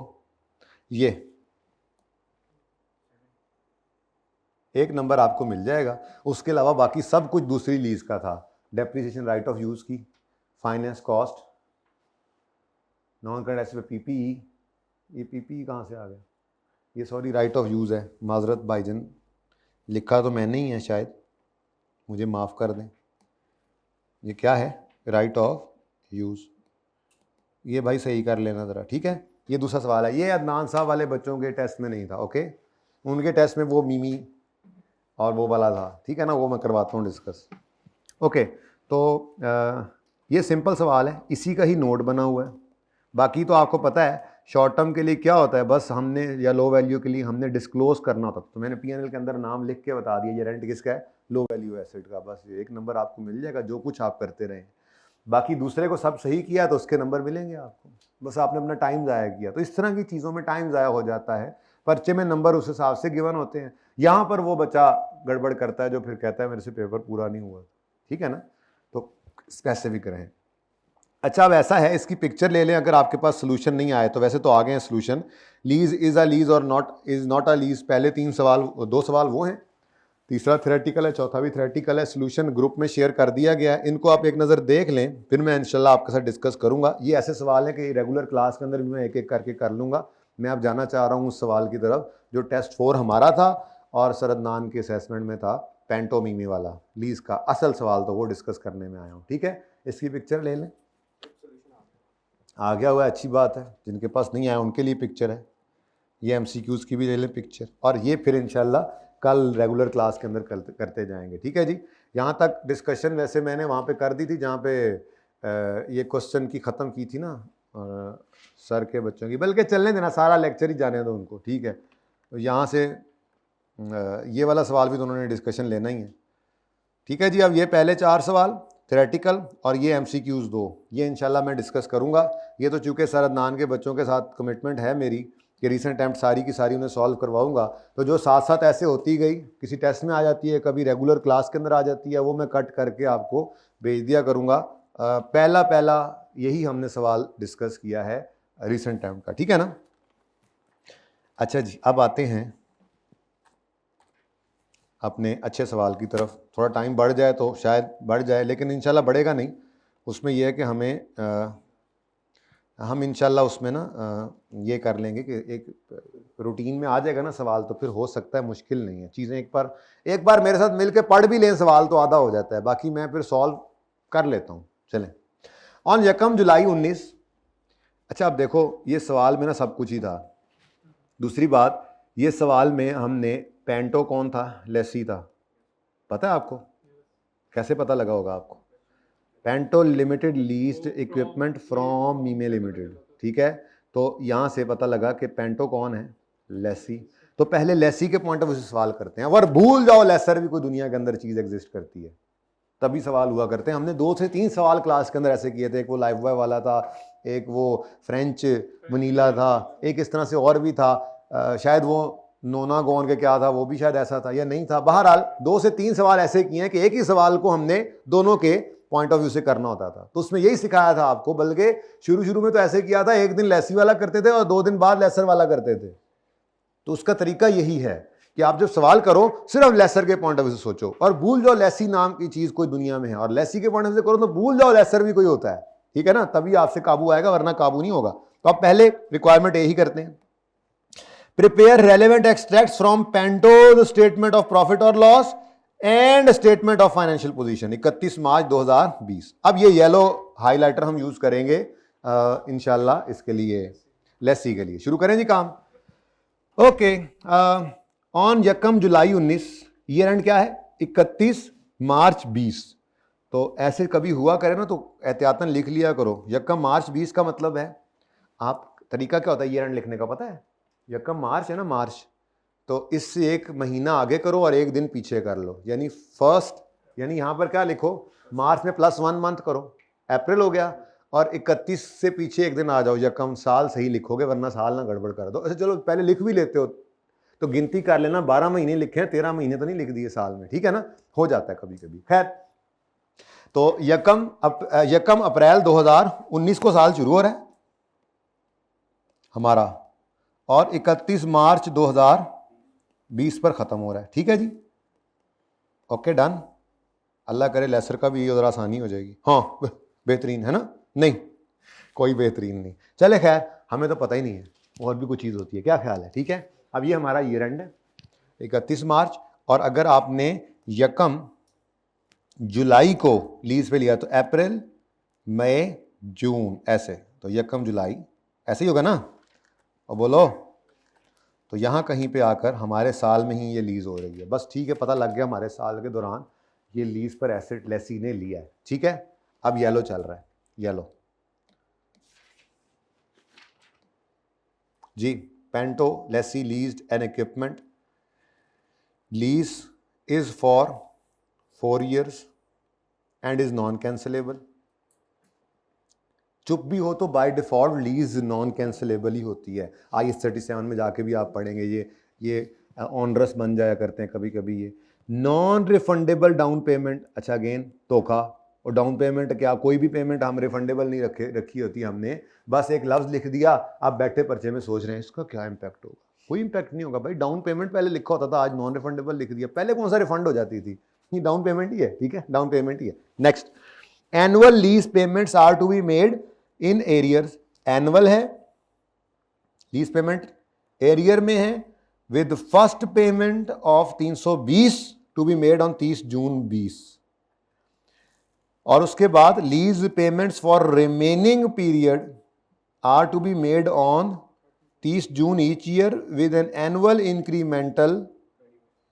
S1: ये 1 नंबर आपको मिल जाएगा। उसके अलावा बाकी सब कुछ दूसरी लीज का था, डेप्रिसिएशन राइट ऑफ यूज़ की, finance cost, non current asset PPE. ये पीपीई कहाँ से आ गया? ये सॉरी राइट ऑफ यूज़ है, माजरत भाईजन, लिखा तो मैंने ही है शायद, मुझे माफ़ कर दें। ये क्या है? राइट ऑफ यूज़, ये भाई सही कर लेना ज़रा, ठीक है। ये दूसरा सवाल है, ये अदनान साहब वाले बच्चों के टेस्ट में नहीं था, ओके, उनके टेस्ट में वो मीमी और वो वाला था, ठीक है ना, वो मैं करवाता हूँ डिस्कस। ओके, तो ये सिंपल सवाल है, इसी का ही नोट बना हुआ है। बाकी तो आपको पता है शॉर्ट टर्म के लिए क्या होता है, बस हमने, या लो वैल्यू के लिए हमने डिस्क्लोज करना होता, तो मैंने पीएनएल के अंदर नाम लिख के बता दिया ये रेंट किसका है, लो वैल्यू एसेट का, बस 1 नंबर आपको मिल जाएगा जो कुछ आप करते रहें। बाकी दूसरे को सब सही किया तो उसके नंबर मिलेंगे आपको, बस आपने अपना टाइम ज़ाया किया। तो इस तरह की चीज़ों में टाइम ज़ाया हो जाता है, पर्चे में नंबर उस हिसाब से गिवन होते हैं। यहाँ पर वो बच्चा गड़बड़ करता है जो फिर कहता है मेरे से पेपर पूरा नहीं हुआ, ठीक है ना, तो स्पेसिफिक रहें। अच्छा, अब ऐसा है, इसकी पिक्चर ले लें अगर आपके पास सोल्यूशन नहीं आए तो। वैसे तो आ गए हैं solution. Lease is a lease और not is not a lease, पहले 3 सवाल, 2 सवाल वो हैं, तीसरा थ्योरेटिकल है, चौथा भी थ्योरेटिकल है। सोल्यूशन ग्रुप में शेयर कर दिया गया है, इनको आप एक नज़र देख लें, फिर मैं इंशाल्लाह आपके साथ डिस्कस करूंगा। ये ऐसे सवाल हैं कि रेगुलर क्लास के अंदर भी मैं एक एक करके कर लूँगा। मैं अब जाना चाह रहा हूँ उस सवाल की तरफ जो टेस्ट 4 हमारा था और सर अदनान के असेसमेंट में था, पेंटोमीमी वाला लीज का असल सवाल, तो वो डिस्कस करने में आया हूँ, ठीक है। इसकी पिक्चर ले लें, आ गया हुआ है, अच्छी बात है। जिनके पास नहीं आया उनके लिए पिक्चर है। ये एमसीक्यूज़ की भी ले लें पिक्चर, और ये फिर इंशाल्लाह कल रेगुलर क्लास के अंदर करते जाएंगे, ठीक है जी। यहाँ तक डिस्कशन वैसे मैंने वहाँ पे कर दी थी जहाँ पे ये क्वेश्चन की ख़त्म की थी ना सर के बच्चों की, बल्कि चलने देना, सारा लेक्चर ही जाने दो उनको, ठीक है। तो यहाँ से ये वाला सवाल भी दोनों ने डिस्कशन लेना ही है। ठीक है जी। अब ये पहले 4 सवाल थ्योरेटिकल और ये MCQs 2, ये इंशाल्लाह मैं डिस्कस करूंगा। ये तो चूँकि सर अदनान के बच्चों के साथ कमिटमेंट है मेरी कि रीसेंट अटैम्प्ट सारी की सारी उन्हें सॉल्व करवाऊंगा, तो जो साथ साथ ऐसे होती गई, किसी टेस्ट में आ जाती है, कभी रेगुलर क्लास के अंदर आ जाती है, वो मैं कट करके आपको भेज दिया करूँगा। पहला यही हमने सवाल डिस्कस किया है रीसेंट अटैम्प्ट का, ठीक है ना। अच्छा जी, अब आते हैं अपने अच्छे सवाल की तरफ। थोड़ा टाइम बढ़ जाए तो शायद बढ़ जाए, लेकिन इंशाल्लाह बढ़ेगा नहीं। उसमें यह है कि हम इंशाल्लाह उसमें ना ये कर लेंगे कि एक रूटीन में आ जाएगा ना सवाल, तो फिर हो सकता है मुश्किल नहीं है चीज़ें। एक बार मेरे साथ मिलके पढ़ भी लें सवाल तो आधा हो जाता है, बाकी मैं फिर सॉल्व कर लेता हूँ। चलें, ऑन 1 जुलाई 19। अच्छा, अब देखो ये सवाल में ना सब कुछ ही था। दूसरी बात, ये सवाल में हमने पेंटो कौन था, लेसी था, पता है आपको? कैसे पता लगा होगा आपको? Pento limited leased equipment from Meme limited, ठीक है। तो यहाँ से पता लगा कि पेंटो कौन है, लेसी। तो पहले लेसी के पॉइंट ऑफ व्यू से सवाल करते हैं। और भूल जाओ लेसर भी कोई दुनिया के अंदर चीज़ एग्जिस्ट करती है, तभी सवाल हुआ करते हैं। हमने 2 से 3 सवाल क्लास के अंदर ऐसे किए थे। एक वो लाइफ बॉय वाला था, एक वो फ्रेंच वनीला था, एक इस तरह से और भी था, शायद वो नोना गोन के क्या था, वो भी शायद ऐसा था या नहीं था। बहरहाल 2 से 3 सवाल ऐसे किए हैं कि एक ही सवाल को हमने दोनों के पॉइंट ऑफ व्यू से करना होता था। तो उसमें यही सिखाया था आपको, बल्कि शुरू में तो ऐसे किया था, एक दिन लेसी वाला करते थे और 2 दिन बाद लेसर वाला करते थे। तो उसका तरीका यही है कि आप जब सवाल करो सिर्फ लेसर के पॉइंट ऑफ व्यू से सोचो, और भूल जाओ लेसी नाम की चीज कोई दुनिया में है, और लेसी के पॉइंट ऑफ व्यू से करो तो भूल जाओ लेसर भी कोई होता है, ठीक है ना। तभी आपसे काबू आएगा, वरना काबू नहीं होगा। तो आप पहले रिक्वायरमेंट यही करते हैं, prepare relevant extracts from Pento's statement of profit और loss and statement of financial position 31 March 2020। अब ये येलो हाइलाइटर हम यूज करेंगे इंशाल्लाह इसके लिए, लेसी के लिए। शुरू करें जी काम। Okay, on 1 July 19, year and क्या है, 31 मार्च 20। तो ऐसे कभी हुआ करे ना तो एहतियातन लिख लिया करो। 1 मार्च 20 का मतलब है, आप तरीका क्या होता है ईयर एंड लिखने का पता है? 1 मार्च है ना, मार्च, तो इससे एक महीना आगे करो और एक दिन पीछे कर लो, यानी फर्स्ट, यानी यहां पर क्या लिखो, मार्च में +1 मंथ करो, अप्रैल हो गया, और 31 से पीछे एक दिन आ जाओ, यकम साल सही लिखोगे, वरना साल ना गड़बड़ कर दो। अच्छा चलो पहले लिख भी लेते हो तो गिनती कर लेना, 12 महीने लिखे हैं, 13 महीने तो नहीं लिख दिए साल में, ठीक है ना, हो जाता है कभी कभी। खैर, तो 1 अप्रैल 2019 को साल शुरू हो रहा है हमारा, और 31 मार्च 2020 पर खत्म हो रहा है, ठीक है जी। Okay done. अल्लाह करे लेसर का भी ये उधर आसानी हो जाएगी। हाँ बेहतरीन है ना? नहीं, कोई बेहतरीन नहीं। चले खैर, हमें तो पता ही नहीं है, और भी कुछ चीज़ होती है, क्या ख्याल है? ठीक है, अब ये हमारा ईयर एंड है 31 मार्च, और अगर आपने 1 जुलाई को लीज पे लिया तो अप्रैल मई जून ऐसे, तो 1 जुलाई ऐसे ही होगा ना, और बोलो तो यहाँ कहीं पे आकर हमारे साल में ही ये लीज हो रही है, बस ठीक है, पता लग गया हमारे साल के दौरान ये लीज पर एसेट लेसी ने लिया है, ठीक है। अब येलो चल रहा है, येलो जी, Pento lessee leased an equipment, lease is for 4 years and is non cancellable. चुप भी हो तो by default lease non cancellable ही होती है। IAS 37 में जाके भी आप पढ़ेंगे, ये ऑनरस बन जाया करते हैं कभी कभी ये। नॉन रिफंडेबल डाउन पेमेंट, अच्छा अगेन धोखा, और डाउन पेमेंट क्या, कोई भी पेमेंट हम रिफंडेबल नहीं रखी होती हमने, बस एक लफ्ज़ लिख दिया, आप बैठे पर्चे में सोच रहे हैं इसका क्या इम्पैक्ट होगा, कोई इम्पैक्ट नहीं होगा भाई। डाउन पेमेंट पहले लिखा होता था, आज नॉन रिफंडेबल लिख दिया, पहले कौन सा रिफंड हो जाती थी, ये डाउन पेमेंट ही है, ठीक है, डाउन पेमेंट ही है। Next, annual lease payments are to be made in arrears, annual है लीज पेमेंट, एरियर में है, with first payment of 320 to be made on 30 June 20, और उसके बाद lease payments for remaining period are to be made on 30 June each year with an annual incremental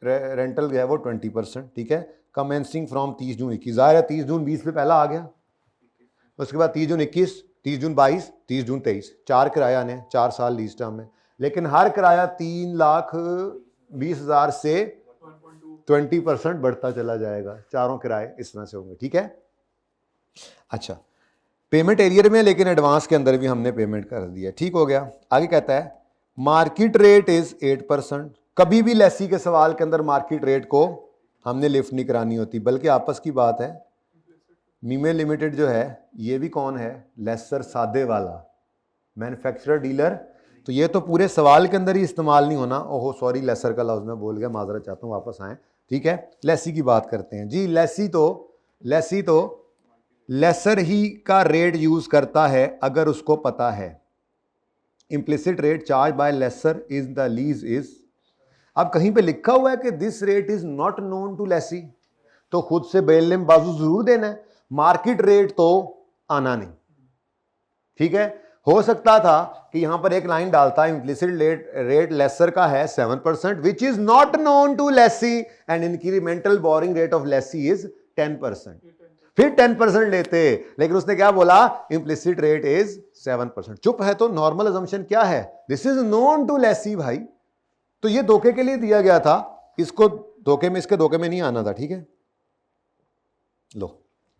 S1: rental गया वो 20%, ठीक है, कमेंसिंग फ्रॉम 30 जून 21। ज़ाहिर है 30 जून 20 पे पहला आ गया, उसके बाद 30 जून 21, 30 जून 22, 30 जून 23, 4 किराया आने, 4 साल लीज टर्म में, लेकिन हर किराया 3 लाख 20,000 से
S2: 1.2
S1: 20% बढ़ता चला जाएगा, चारों किराए इस तरह से होंगे, ठीक है। अच्छा, पेमेंट एरियर में लेकिन एडवांस के अंदर भी हमने पेमेंट कर दिया, ठीक हो गया। आगे कहता है मार्केट रेट इज 8%। कभी भी लेसी के सवाल के अंदर मार्केट रेट को हमने लिफ्ट नहीं करानी होती, बल्कि आपस की बात है। मीमे लिमिटेड जो है ये भी कौन है, लेसर सादे वाला मैन्युफैक्चरर डीलर, तो ये तो पूरे सवाल के अंदर ही इस्तेमाल नहीं होना। ओहो सॉरी, लेसर का लफ्ज़ मैं बोल गया, माजरत चाहता हूँ, वापस आएँ, ठीक है। लेसी की बात करते हैं जी। लेसी तो लेसर ही का रेट यूज करता है अगर उसको पता है। Implicit rate charge by lessor is the lease is, अब कहीं पे लिखा हुआ है कि this rate is not known to lessee, तो खुद से बेलिम बाजू जरूर देना है। मार्केट रेट तो आना नहीं, ठीक है। हो सकता था कि यहां पर एक लाइन डालता है इम्प्लिसिट रेट लेसर का है 7% which is not known to lessee and incremental borrowing rate of lessee is 10%, फिर 10% लेते, लेकिन उसने क्या बोला, इम्प्लिसिट रेट इज 7%। चुप है तो नॉर्मल अजम्पशन क्या है, this is known to lessee भाई, तो ये धोखे के लिए दिया गया था, इसको धोखे में, इसके धोखे में नहीं आना था, ठीक है। लो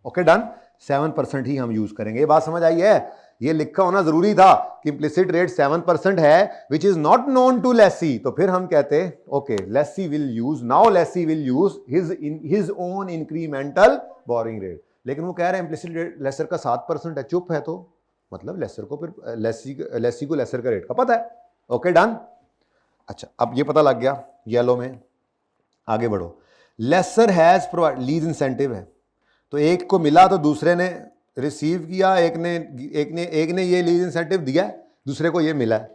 S1: ओके डन, 7% ही हम यूज करेंगे, ये बात समझ आई है। ये लिखा होना जरूरी था कि इम्प्लिसिट रेट 7% है which is not known to lessee, तो फिर हम कहते okay lessee will use, now lessee will use his own incremental borrowing rate. लेकिन वो कह रहे हैं इम्प्लिसिट रेट लेसर का 7% है, चुप है तो मतलब लेसर को फिर लेसी को लेसर का रेट का पता है। Okay done. अच्छा, अब ये पता लग गया, येलो में आगे बढ़ो। Lessor has provide, lease incentive है, तो एक को मिला तो दूसरे ने रिसीव किया, एक ने ये लीज इंसेंटिव दिया, दूसरे को ये मिला है,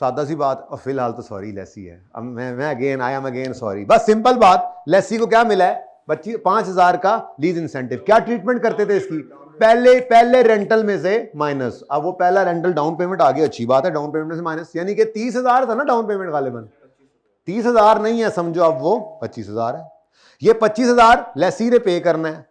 S1: सादा सी बात। और फिलहाल तो सॉरी लेसी है, अब मैं again I am again sorry, बस सिंपल बात। लेसी को क्या मिला है, 5,000 का लीज इंसेंटिव। क्या ट्रीटमेंट करते थे इसकी, पहले रेंटल में से माइनस, अब वो पहला रेंटल डाउन पेमेंट आ गया, अच्छी बात है, डाउन पेमेंट में से माइनस, यानी कि 30,000 था ना डाउन पेमेंट गालिबन, 30,000 नहीं है समझो, अब वो 25,000 है। ये 25,000 लेसी ने पे करना है,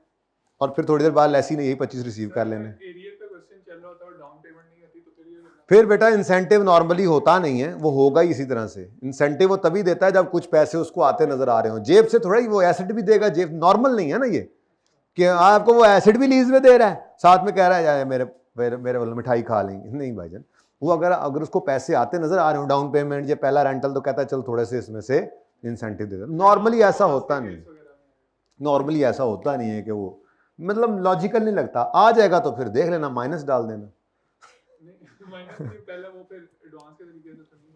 S1: और फिर थोड़ी देर बाद लेसी ने यही 25 रिसीव कर लेना है।
S2: एरियर पे क्वेश्चन चल रहा होता है और डाउन पेमेंट नहीं आती तो
S1: फिर बेटा इंसेंटिव नॉर्मली होता नहीं है, वो होगा ही इसी तरह से। इंसेंटिव वो तभी देता है जब कुछ पैसे उसको आते नजर आ रहे हो, जेब से थोड़ा ही, वो एसेट भी देगा, जेब नॉर्मल नहीं है ना ये, कि आपको वो एसेट भी लीज में दे रहा है, साथ में कह रहा है मेरे वाले मिठाई खा लेंगे, नहीं भाईजान। वो अगर उसको पैसे आते नजर आ रहे हो, डाउन पेमेंट या पहला रेंटल, तो कहता है चल थोड़े से इसमें से इंसेंटिव दे दो। नॉर्मली ऐसा होता नहीं, नॉर्मली ऐसा होता नहीं है कि वो, मतलब लॉजिकल नहीं लगता। आ जाएगा तो फिर देख लेना, माइनस डाल देना।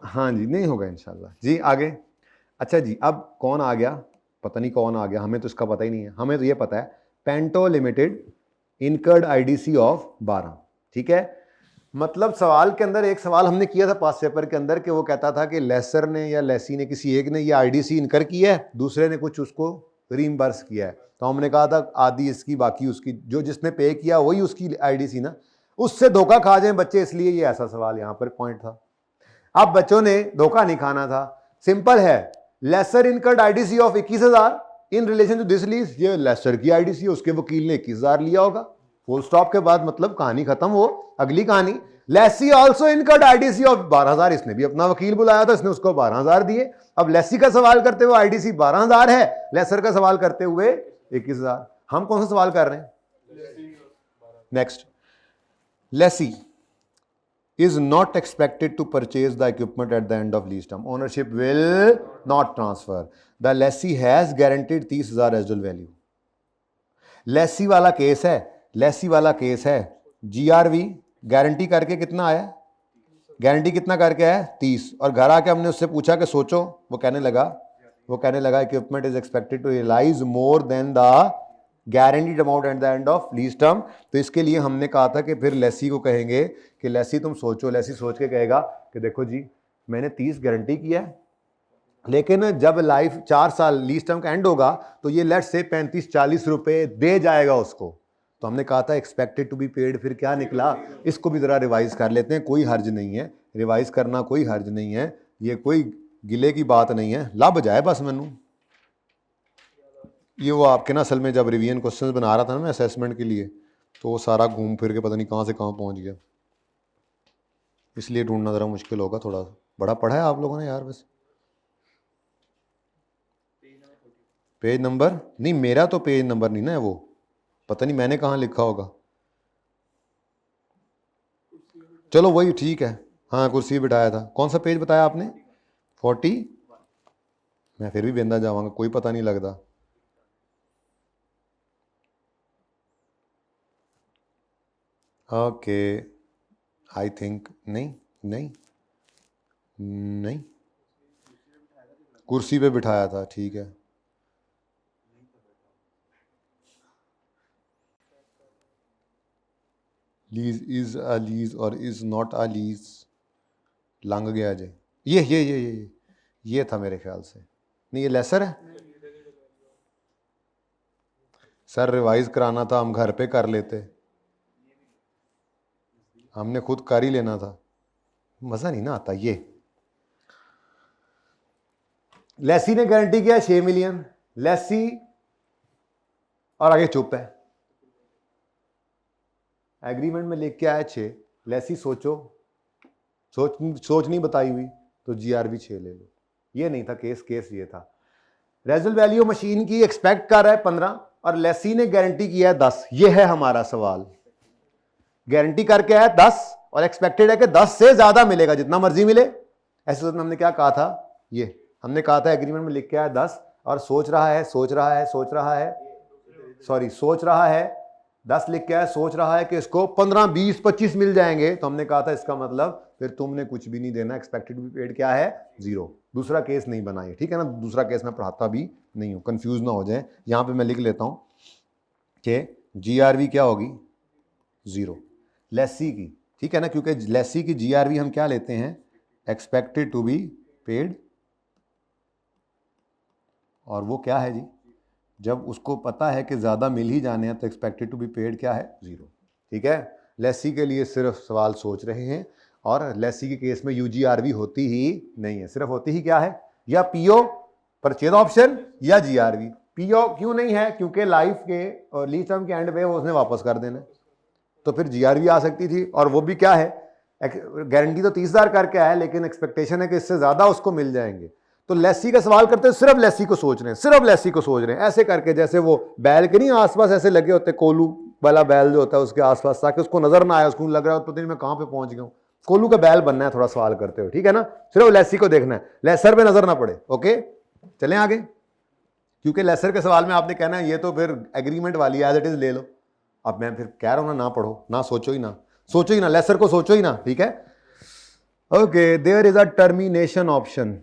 S1: हाँ जी, नहीं होगा इंशाल्लाह जी। आगे अच्छा जी, अब कौन आ गया, पता नहीं कौन आ गया, हमें तो इसका पता ही नहीं है। हमें तो ये पता है पेंटो लिमिटेड इनकर्ड आईडीसी ऑफ 12, ठीक है। मतलब सवाल के अंदर एक सवाल हमने किया था पास पेपर के अंदर, कि वो कहता था कि लेसर ने या लेसी ने, किसी एक ने ये आईडीसी इनकर की है, दूसरे ने कुछ उसको रीइंबर्स किया है, तो हमने कहा था आधी इसकी बाकी उसकी, जो जिसने पे किया वही उसकी आईडीसी ना, उससे धोखा खा जाए बच्चे, इसलिए ये ऐसा सवाल यहाँ पर पॉइंट था। अब बच्चों ने धोखा नहीं खाना था, सिंपल है, lessor incurred IDC of 21,000 in relation to this lease, ये लेसर की आईडीसी, उसके वकील ने 21,000 लिया होगा, फुल स्टॉप के बाद मतलब कहानी खत्म। वो अगली कहानी, lessee also incurred IDC of 12,000, इसने भी अपना वकील बुलाया था, इसने उसको 12,000 दिए। अब लेसी का सवाल करते हुए आईडीसी 12,000 है, लेसर का सवाल करते हुए 21,000। हम कौन सा सवाल कर रहे हैं, next. Lessee is not expected to purchase the equipment at the end of lease term. Ownership will not transfer. The lessee has guaranteed 30,000 residual value. Lesi वाला केस है, लेसी वाला केस है, जीआरवी गारंटी करके कितना आया, गारंटी कितना करके आया 30, और घर आके हमने उससे पूछा कि सोचो, वो कहने लगा equipment is expected to realize more than the guaranteed amount at the end of lease term. तो इसके लिए हमने कहा था कि फिर लेसी को कहेंगे कि लेसी तुम सोचो, लेसी सोच के कहेगा कि देखो जी मैंने 30 गारंटी किया है, लेकिन जब लाइफ 4 साल लीज टर्म का एंड होगा तो ये लेट्स से 35-40 रुपए दे जाएगा उसको। तो हमने कहा था एक्सपेक्टेड टू बी पेड, फिर क्या निकला, इसको भी ज़रा रिवाइज कर लेते हैं, कोई हर्ज नहीं है, रिवाइज करना कोई हर्ज नहीं है, ये कोई गिले की बात नहीं है, लब जाए बस मैनू। ये वो आपके ना असल में जब रिवीजन क्वेश्चंस बना रहा था ना मैं असेसमेंट के लिए, तो वो सारा घूम फिर के पता नहीं कहाँ से कहाँ पहुँच गया, इसलिए ढूंढना ज़रा मुश्किल होगा थोड़ा सा। बड़ा पढ़ा है आप लोगों ने यार, बस पेज नंबर नहीं, मेरा तो पेज नंबर नहीं ना है वो, पता नहीं मैंने कहाँ लिखा होगा। चलो वही ठीक है, हाँ कुर्सी बिठाया था। कौन सा पेज बताया आपने? 40। मैं फिर भी बेंदा जाऊंगा, कोई पता नहीं लगता। ओके आई थिंक नहीं नहीं नहीं, कुर्सी पे बिठाया था, ठीक है। लीज इज अ लीज और इज नॉट अ लीज, लंघ गया जे। ये था मेरे ख्याल से। नहीं ये लेसर है सर, रिवाइज कराना था, हम घर पे कर लेते, हमने खुद कर ही लेना था, मज़ा नहीं ना आता। ये लेसी ने गारंटी किया 6 मिलियन, लेसी और आगे चुप है। एग्रीमेंट में लिख के आया 6, लेसी सोच नहीं बताई हुई तो जीआरबी 6 ले लो। ये नहीं था केस ये था। रेजल वैल्यू मशीन की एक्सपेक्ट कर रहा है 15 और लेसी ने गारंटी किया है 10। ये है हमारा सवाल। गारंटी करके है 10 और एक्सपेक्टेड है कि 10 से ज्यादा मिलेगा, जितना मर्जी मिले। ऐसे सूरत में हमने क्या कहा था, ये हमने कहा था एग्रीमेंट में लिख के आया 10 और सोच रहा है 10 लिख के आया, सोच रहा है कि इसको 15 20 25 मिल जाएंगे। तो हमने कहा था इसका मतलब फिर तुमने कुछ भी नहीं देना, एक्सपेक्टेड बी पेड क्या है 0। दूसरा केस नहीं बनाइए, ठीक है ना। दूसरा केस मैं पढ़ाता भी नहीं हूं, कंफ्यूज ना हो जाए। यहां पे मैं लिख लेता हूं कि जीआरवी क्या होगी 0 लेसी की, ठीक है ना, क्योंकि लेसी की जीआरवी हम क्या लेते हैं, एक्सपेक्टेड टू बी पेड। और वो क्या है जी, जब उसको पता है कि ज़्यादा मिल ही जाने हैं तो एक्सपेक्टेड टू बी पेड क्या है 0, ठीक है। लेसी के लिए सिर्फ सवाल सोच रहे हैं और लेसी के केस में यूजीआरवी होती ही नहीं है, सिर्फ होती ही क्या है, या पीओ परचेज ऑप्शन या जीआरवी। पीओ क्यों नहीं है, क्योंकि लाइफ के और लीज टर्म के एंड पे वो उसने वापस कर देना, तो फिर जीआरवी आ सकती थी। और वो भी क्या है, गारंटी तो 30,000 करके आया लेकिन एक्सपेक्टेशन है कि इससे ज़्यादा उसको मिल जाएंगे। तो लेसी का सवाल करते हैं, सिर्फ लेसी को सोच रहे हैं, सिर्फ लेसी को सोच रहे हैं, ऐसे करके जैसे वो बैल के नहीं आसपास ऐसे लगे होते, कोलू वाला बैल जो होता है उसके आसपास, ताकि उसको नजर ना आए, उसको लग रहा है पता नहीं मैं कहां पे पहुंच गया हूं। कोलू का बैल बनना है थोड़ा सवाल करते हो, ठीक है ना। सिर्फ लेसी को देखना है, लेसर पे नजर ना पड़े। ओके चलें आगे, क्योंकि लेसर के सवाल में आपने कहना है ये तो फिर एग्रीमेंट वाली एज इट इज ले लो। अब मैं फिर कह रहा हूं ना पढ़ो, ना सोचो ही ना, लेसर को सोचो ही ना, ठीक है। Okay there is a termination option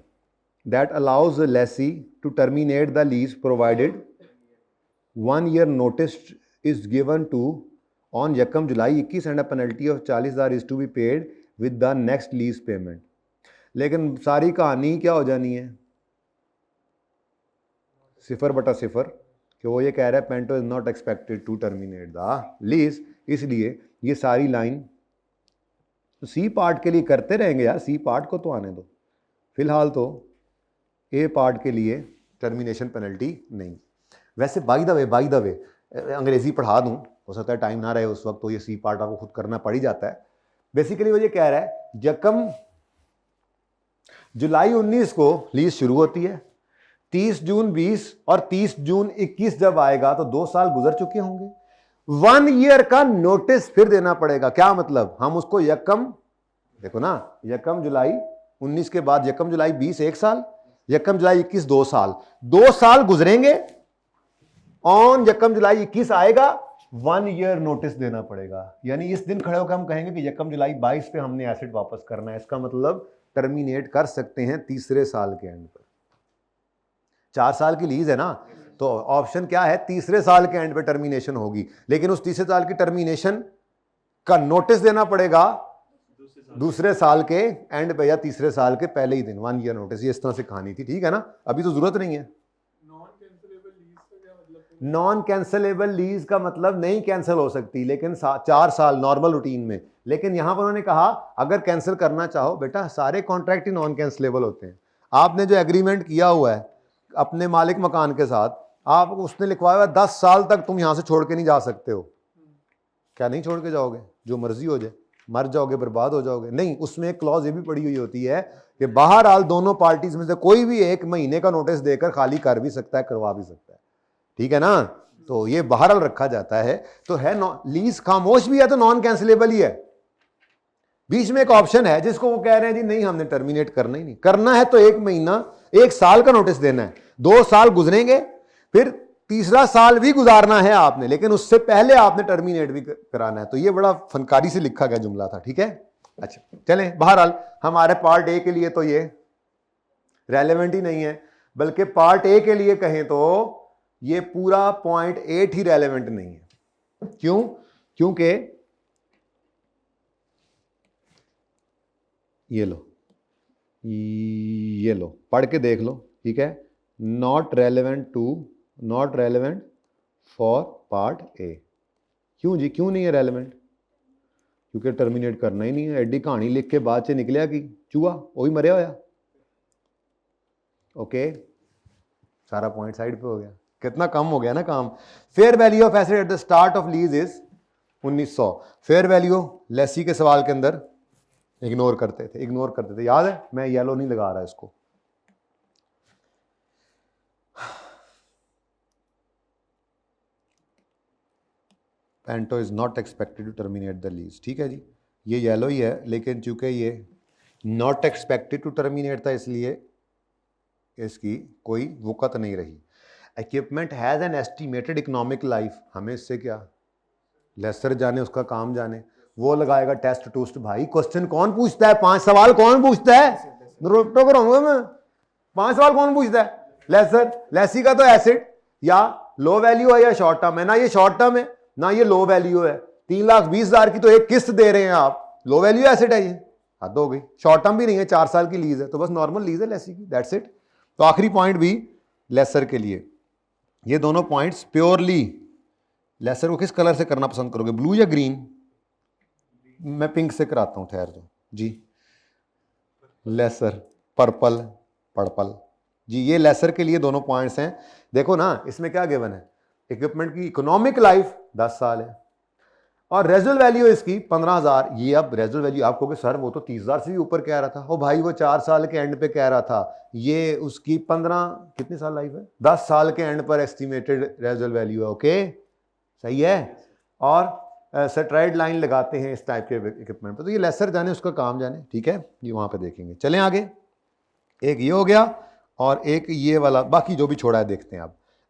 S1: that allows the lessee to terminate the lease provided 1 year notice is given to on yakam July 21 and a penalty of 40,000 is to be paid with the next lease payment। लेकिन सारी कहानी क्या हो जानी है 0/0 कि वो ये कह रहा है Pento is not expected to terminate the lease, इसलिए ये सारी लाइन सी पार्ट के लिए करते रहेंगे यार, सी पार्ट को तो आने दो, फिलहाल तो ए पार्ट के लिए टर्मिनेशन पेनल्टी नहीं। वैसे बाय द वे अंग्रेजी पढ़ा दूं, हो सकता है टाइम ना रहे उस वक्त, तो ये सी पार्ट आपको खुद करना पड़ ही जाता है। बेसिकली वो ये कह रहा है यकम जुलाई 19 को लीज शुरू होती है, 30 जून 20 और 30 जून 21 जब आएगा तो 2 साल गुजर चुके होंगे। 1 ईयर का नोटिस फिर देना पड़ेगा। क्या मतलब, हम उसको यकम, देखो ना, यकम जुलाई 19 के बाद यकम जुलाई 20 1 साल, यकम जुलाई 21 2 साल, 2 साल गुजरेंगे, ऑन यकम जुलाई 21 आएगा, 1 ईयर नोटिस देना पड़ेगा। यानी इस दिन खड़े होकर हम कहेंगे कि यकम जुलाई 22 पे हमने एसेट वापस करना है। इसका मतलब टर्मिनेट कर सकते हैं तीसरे साल के एंड पर। 4 साल की लीज है ना, तो ऑप्शन क्या है, तीसरे साल के एंड पे टर्मिनेशन होगी, लेकिन उस तीसरे साल की टर्मिनेशन का नोटिस देना पड़ेगा दूसरे साल के एंड पे या तीसरे साल के पहले ही दिन, 1 ईयर नोटिस। ये इस तरह से कहानी थी, ठीक है ना। अभी तो जरूरत नहीं है। नॉन कैंसलेबल लीज का मतलब नहीं कैंसिल हो सकती, लेकिन 4 साल नॉर्मल रूटीन में। लेकिन यहां पर उन्होंने कहा अगर कैंसिल करना चाहो, बेटा सारे कॉन्ट्रैक्ट ही नॉन कैंसलेबल होते हैं। आपने जो एग्रीमेंट किया हुआ है अपने मालिक मकान के साथ, आप उसने लिखवाया हुआ 10 साल तक तुम यहां से छोड़ के नहीं जा सकते हो। क्या नहीं छोड़ के जाओगे, जो मर्जी हो जाए, मर जाओगे, बर्बाद हो जाओगे? नहीं, उसमें एक क्लॉज ये भी पड़ी हुई होती है कि बहरहाल दोनों पार्टीज में से कोई भी एक महीने का नोटिस देकर खाली कर भी सकता है, करवा भी सकता है, ठीक है ना। तो ये बहरहाल रखा जाता है। तो है लीज खामोश भी है तो नॉन कैंसिलेबल ही है। बीच में एक ऑप्शन है जिसको वो कह रहे हैं जी नहीं हमने टर्मिनेट करना ही नहीं, करना है तो 1 महीना 1 साल का नोटिस देना है, 2 साल गुजरेंगे फिर तीसरा साल भी गुजारना है आपने, लेकिन उससे पहले आपने टर्मिनेट भी कराना है। तो ये बड़ा फनकारी से लिखा गया जुमला था, ठीक है। अच्छा चलें, बहरहाल हमारे पार्ट ए के लिए तो ये रेलेवेंट ही नहीं है, बल्कि पार्ट ए के लिए कहें तो ये पूरा पॉइंट 8 ही रेलेवेंट नहीं है। क्यों? क्योंकि ये लो पढ़ के देख लो, ठीक है। Not relevant for part A. क्यों जी, क्यों नहीं है रेलेवेंट? क्योंकि टर्मिनेट करना ही नहीं है। एडी कहानी लिख के बाद से निकलिया कि चूहा वही मरिया होया। ओके, सारा पॉइंट साइड पे हो गया, कितना कम हो गया ना काम। Fair value of asset at the start of lease is 1900। Fair value lessee के सवाल के अंदर इग्नोर करते थे, याद है? मैं येलो नहीं लगा रहा इसको। Pento is not expected to terminate the lease, ठीक है जी, ये येलो ही है, लेकिन चूंकि ये नॉट एक्सपेक्टेड टू टर्मिनेट था इसलिए इसकी कोई वक़्त नहीं रही। Equipment has an estimated economic life, हमें इससे क्या, लेसर जाने उसका काम जाने, वो लगाएगा टेस्ट टूस्ट। भाई क्वेश्चन कौन पूछता है? 5 सवाल कौन पूछता है? रोटो कराऊंगा मैं। 5 सवाल कौन पूछता है? लेसर। लेसी का तो एसिड या लो वैल्यू है या शॉर्ट टर्म है, ना ये शॉर्ट टर्म है ना ये लो वैल्यू है। 3,20,000 की तो एक किस्त दे रहे हैं आप, लो वैल्यू एसिड है, ये हद हो गई। शॉर्ट टर्म भी नहीं है, 4 साल की लीज है, तो बस नॉर्मल लीज है लेसी की, दैट्स इट। तो आखिरी पॉइंट भी लेसर के लिए। ये दोनों पॉइंट्स प्योरली लेसर को किस कलर से करना पसंद करोगे, ब्लू या ग्रीन? मैं पिंक से कराता हूं, ठहर जाओ जी। लेसर पर्पल जी, ये लेसर के लिए दोनों पॉइंट्स हैं। देखो ना इसमें क्या गिवन है, इक्विपमेंट की इकोनॉमिक लाइफ 10 साल है और रेजुअल वैल्यू इसकी 15,000। ये अब रेजुअल वैल्यू आप कहोगे सर वो तो 30,000 से भी ऊपर कह रहा था। ओ भाई वो 4 साल के एंड पे कह रहा था, ये उसकी 15 कितने साल लाइफ है, 10 साल के एंड पर एस्टिमेटेड रेजुअल वैल्यू है। ओके सही है। और सेट्राइड लाइन लगाते हैं इस टाइप के इक्विपमेंट पर, तो ये लेसर जाने उसका काम जाने, ठीक है, ये वहां पे देखेंगे। चलें आगे, एक ये हो गया और एक ये वाला, बाकी जो भी छोड़ा है देखते हैं।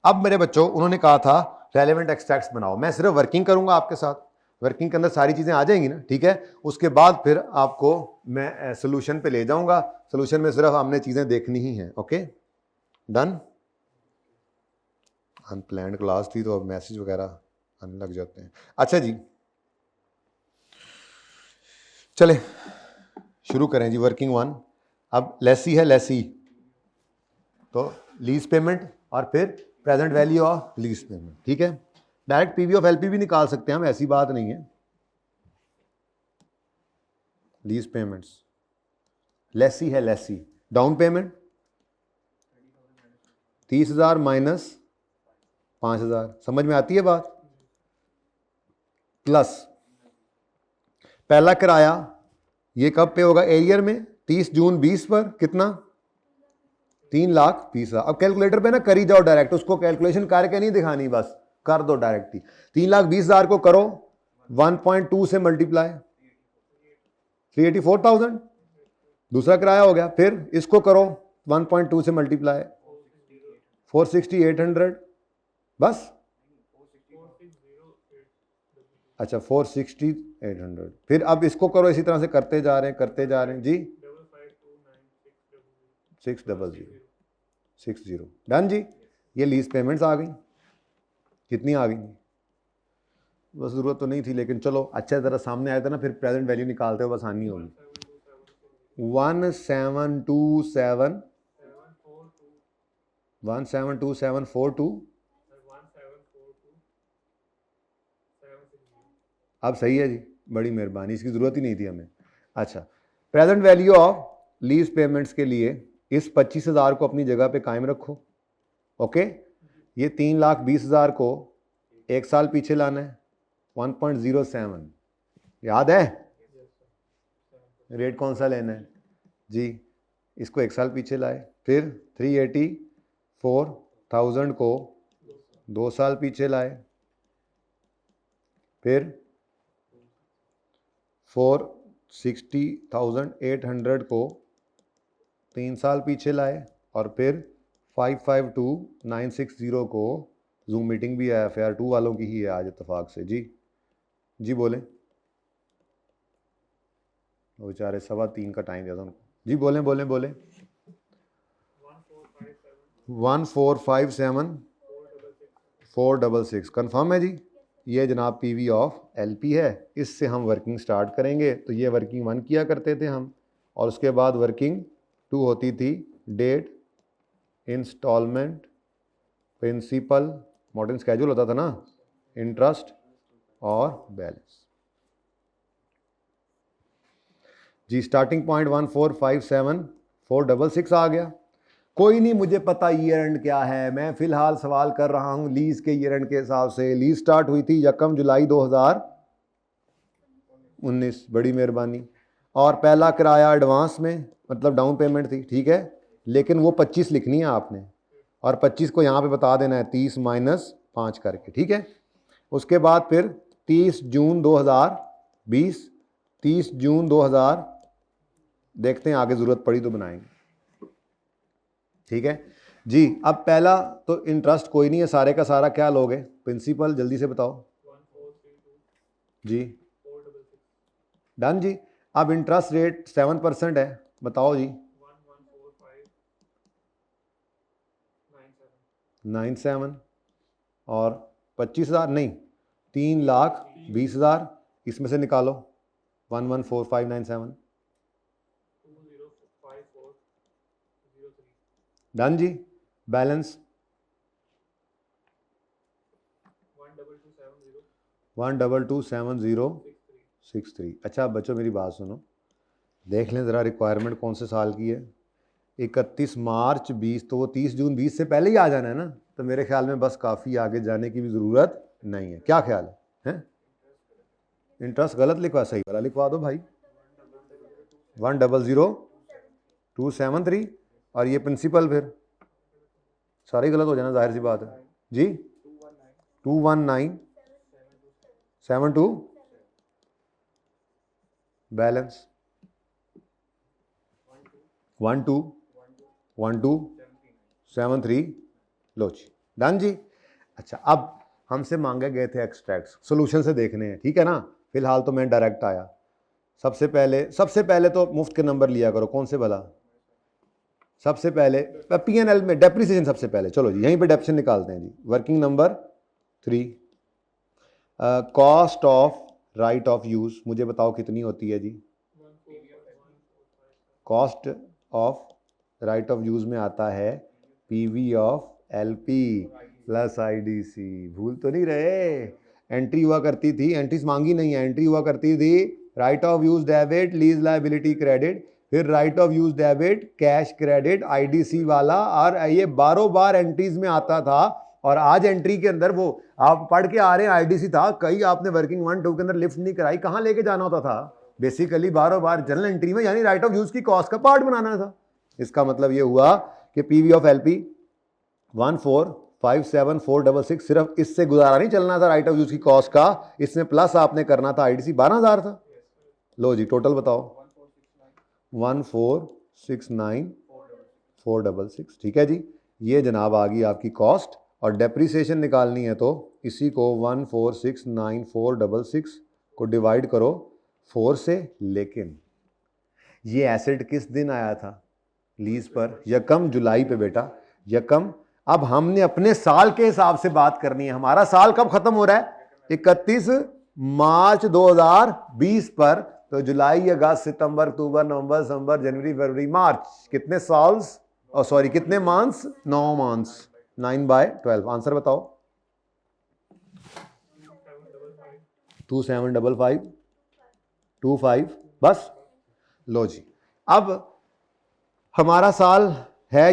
S1: अब मेरे बच्चों उन्होंने कहा था रेलेवेंट एक्सट्रैक्ट्स बनाओ, मैं सिर्फ वर्किंग करूंगा आपके साथ, वर्किंग के अंदर सारी चीजें आ जाएंगी ना, ठीक है। उसके बाद फिर आपको मैं सोल्यूशन पे ले जाऊंगा, सोल्यूशन में सिर्फ हमने चीजें देखनी ही हैं। Okay done. अनप्लान्ड क्लास थी तो अब मैसेज वगैरह आने लग जाते हैं। अच्छा जी चले शुरू करें जी। वर्किंग 1, अब लेसी है, लेसी तो लीज पेमेंट और फिर present value of lease payment, ठीक है। डायरेक्ट पीवी ऑफ एलपी भी निकाल सकते हैं हम, ऐसी बात नहीं है। लीज पेमेंट्स, लेसी है लेसी, डाउन पेमेंट 30,000 माइनस 5,000, समझ में आती है बात। प्लस पहला किराया ये कब पे होगा, एरियर में 30 जून 20 पर कितना, 3,20,000। अब कैलकुलेटर पे ना करी जाओ डायरेक्ट, उसको कैलकुलेशन करके नहीं दिखानी, बस कर दो डायरेक्ट ही। 3,20,000 को करो 1.2 से मल्टीप्लाई, 384,000 दूसरा किराया हो गया। फिर इसको करो 1.2 से मल्टीप्लाई, 460,800 बस। अच्छा 460,800। फिर अब इसको करो इसी तरह से करते जा रहे हैं जी। 600 डन जी। ये लीज पेमेंट्स आ गई, कितनी आ गई, बस जरूरत तो नहीं थी लेकिन चलो अच्छा जरा सामने आया था ना, फिर प्रेजेंट वैल्यू निकालते हो बस आनी होगी। 172,742 अब सही है जी, बड़ी मेहरबानी, इसकी ज़रूरत ही नहीं थी हमें। अच्छा present value of lease payments के लिए इस 25,000 को अपनी जगह पे कायम रखो। ओके ये 3,20,000 को 1 साल पीछे लाना है, 1.07 याद है रेट कौन सा लेना है जी, इसको 1 साल पीछे लाए, फिर 384,000 को 2 साल पीछे लाए, फिर 460,800 को 3 साल पीछे लाए, और फिर 552960 को जूम मीटिंग भी है, FAR 2 वालों की ही है आज इत्तेफाक से। जी बोलें, वो बेचारे 3:15 का टाइम दिया था उनको। जी बोलें 1457 466 कंफर्म है जी। ये जनाब PV ऑफ LP है, इससे हम वर्किंग स्टार्ट करेंगे। तो ये वर्किंग 1 किया करते थे हम, और उसके बाद वर्किंग 2 होती थी date, installment, principal, modern schedule होता था ना, इंटरेस्ट और बैलेंस। जी स्टार्टिंग पॉइंट 1457 466 आ गया। कोई नहीं मुझे पता ईयर एंड क्या है, मैं फिलहाल सवाल कर रहा हूं लीज के ईयर एंड के हिसाब से। लीज स्टार्ट हुई थी 1 जुलाई 2019, बड़ी मेहरबानी। और पहला किराया एडवांस में, मतलब डाउन पेमेंट थी, ठीक है, लेकिन वो 25 लिखनी है आपने, और 25 को यहाँ पे बता देना है 30 माइनस 5 करके, ठीक है। उसके बाद फिर 30 जून 2020, 30 जून 2000, देखते हैं आगे ज़रूरत पड़ी तो बनाएंगे, ठीक है जी। अब पहला तो इंटरेस्ट कोई नहीं है, सारे का सारा क्या लोगे, प्रिंसिपल जल्दी से बताओ जी। डन जी। अब इंटरेस्ट रेट 7% है, बताओ जी। 97 और 25,000 नहीं, 3,20,000, इसमें से निकालो 114597। डन जी। बैलेंस 1227063। अच्छा बच्चों मेरी बात सुनो, देख लें ज़रा रिक्वायरमेंट कौन से साल की है। 31 मार्च 20, तो वो 30 जून 20 से पहले ही आ जाना है ना, तो मेरे ख्याल में बस काफ़ी आगे जाने की भी ज़रूरत नहीं है। क्या ख्याल है? इंटरेस्ट गलत लिखवा, सही वाला लिखवा दो भाई, 100,273, और ये प्रिंसिपल फिर सारे गलत हो जाना, जाहिर सी बात है जी। 21972, बैलेंस 121273, लो जी। डन जी। अच्छा अब हमसे मांगे गए थे एक्सट्रैक्ट्स, सोल्यूशन से देखने हैं, ठीक है ना। फिलहाल तो मैं डायरेक्ट आया। सबसे पहले तो मुफ्त के नंबर लिया करो, कौन से भला। सबसे पहले P&L में डेप्रिसिएशन सबसे पहले, चलो जी यहीं पे डेप्रिसिएशन निकालते हैं जी। Working number 3, cost of right of use मुझे बताओ कितनी होती है जी। Cost of right of use में आता है PV of LP plus IDC। भूल तो नहीं रहे, एंट्री हुआ करती थी, एंट्रीज मांगी नहीं है, एंट्री हुआ करती थी right of use debit, lease liability credit, फिर right of use debit, cash credit, IDC वाला, और ये बारों बार एंट्रीज में आता था। और आज एंट्री के अंदर वो आप पढ़ के आ रहे हैं IDC था, कई आपने वर्किंग 1 2 के अंदर लिफ्ट नहीं कराई, कहाँ लेके जाना होता था बेसिकली बारों बार जनरल एंट्री में, यानी राइट ऑफ यूज की कॉस्ट का पार्ट बनाना था। इसका मतलब ये हुआ कि PV ऑफ LP 1457466, सिर्फ इससे गुजारा नहीं चलना था राइट ऑफ यूज की कॉस्ट का, इसमें प्लस आपने करना था IDC 12,000 था। लो जी टोटल बताओ 1469466, ठीक है जी। ये जनाब आ गई आपकी कॉस्ट, और डेप्रिसिएशन निकालनी है तो इसी को 1469466 को डिवाइड करो 4 से। लेकिन ये एसेट किस दिन आया था लीज पर? 1 जुलाई पे बेटा, 1। अब हमने अपने साल के हिसाब से बात करनी है। हमारा साल कब खत्म हो रहा है? 31 मार्च 2020 पर। तो जुलाई, अगस्त, सितंबर, अक्टूबर, नवंबर, दिसंबर, जनवरी, फरवरी, मार्च, कितने साल्स, सॉरी कितने मंथ्स? 9 मंथ्स, 9/12। आंसर बताओ। 275525, बस। लो जी, अब हमारा साल है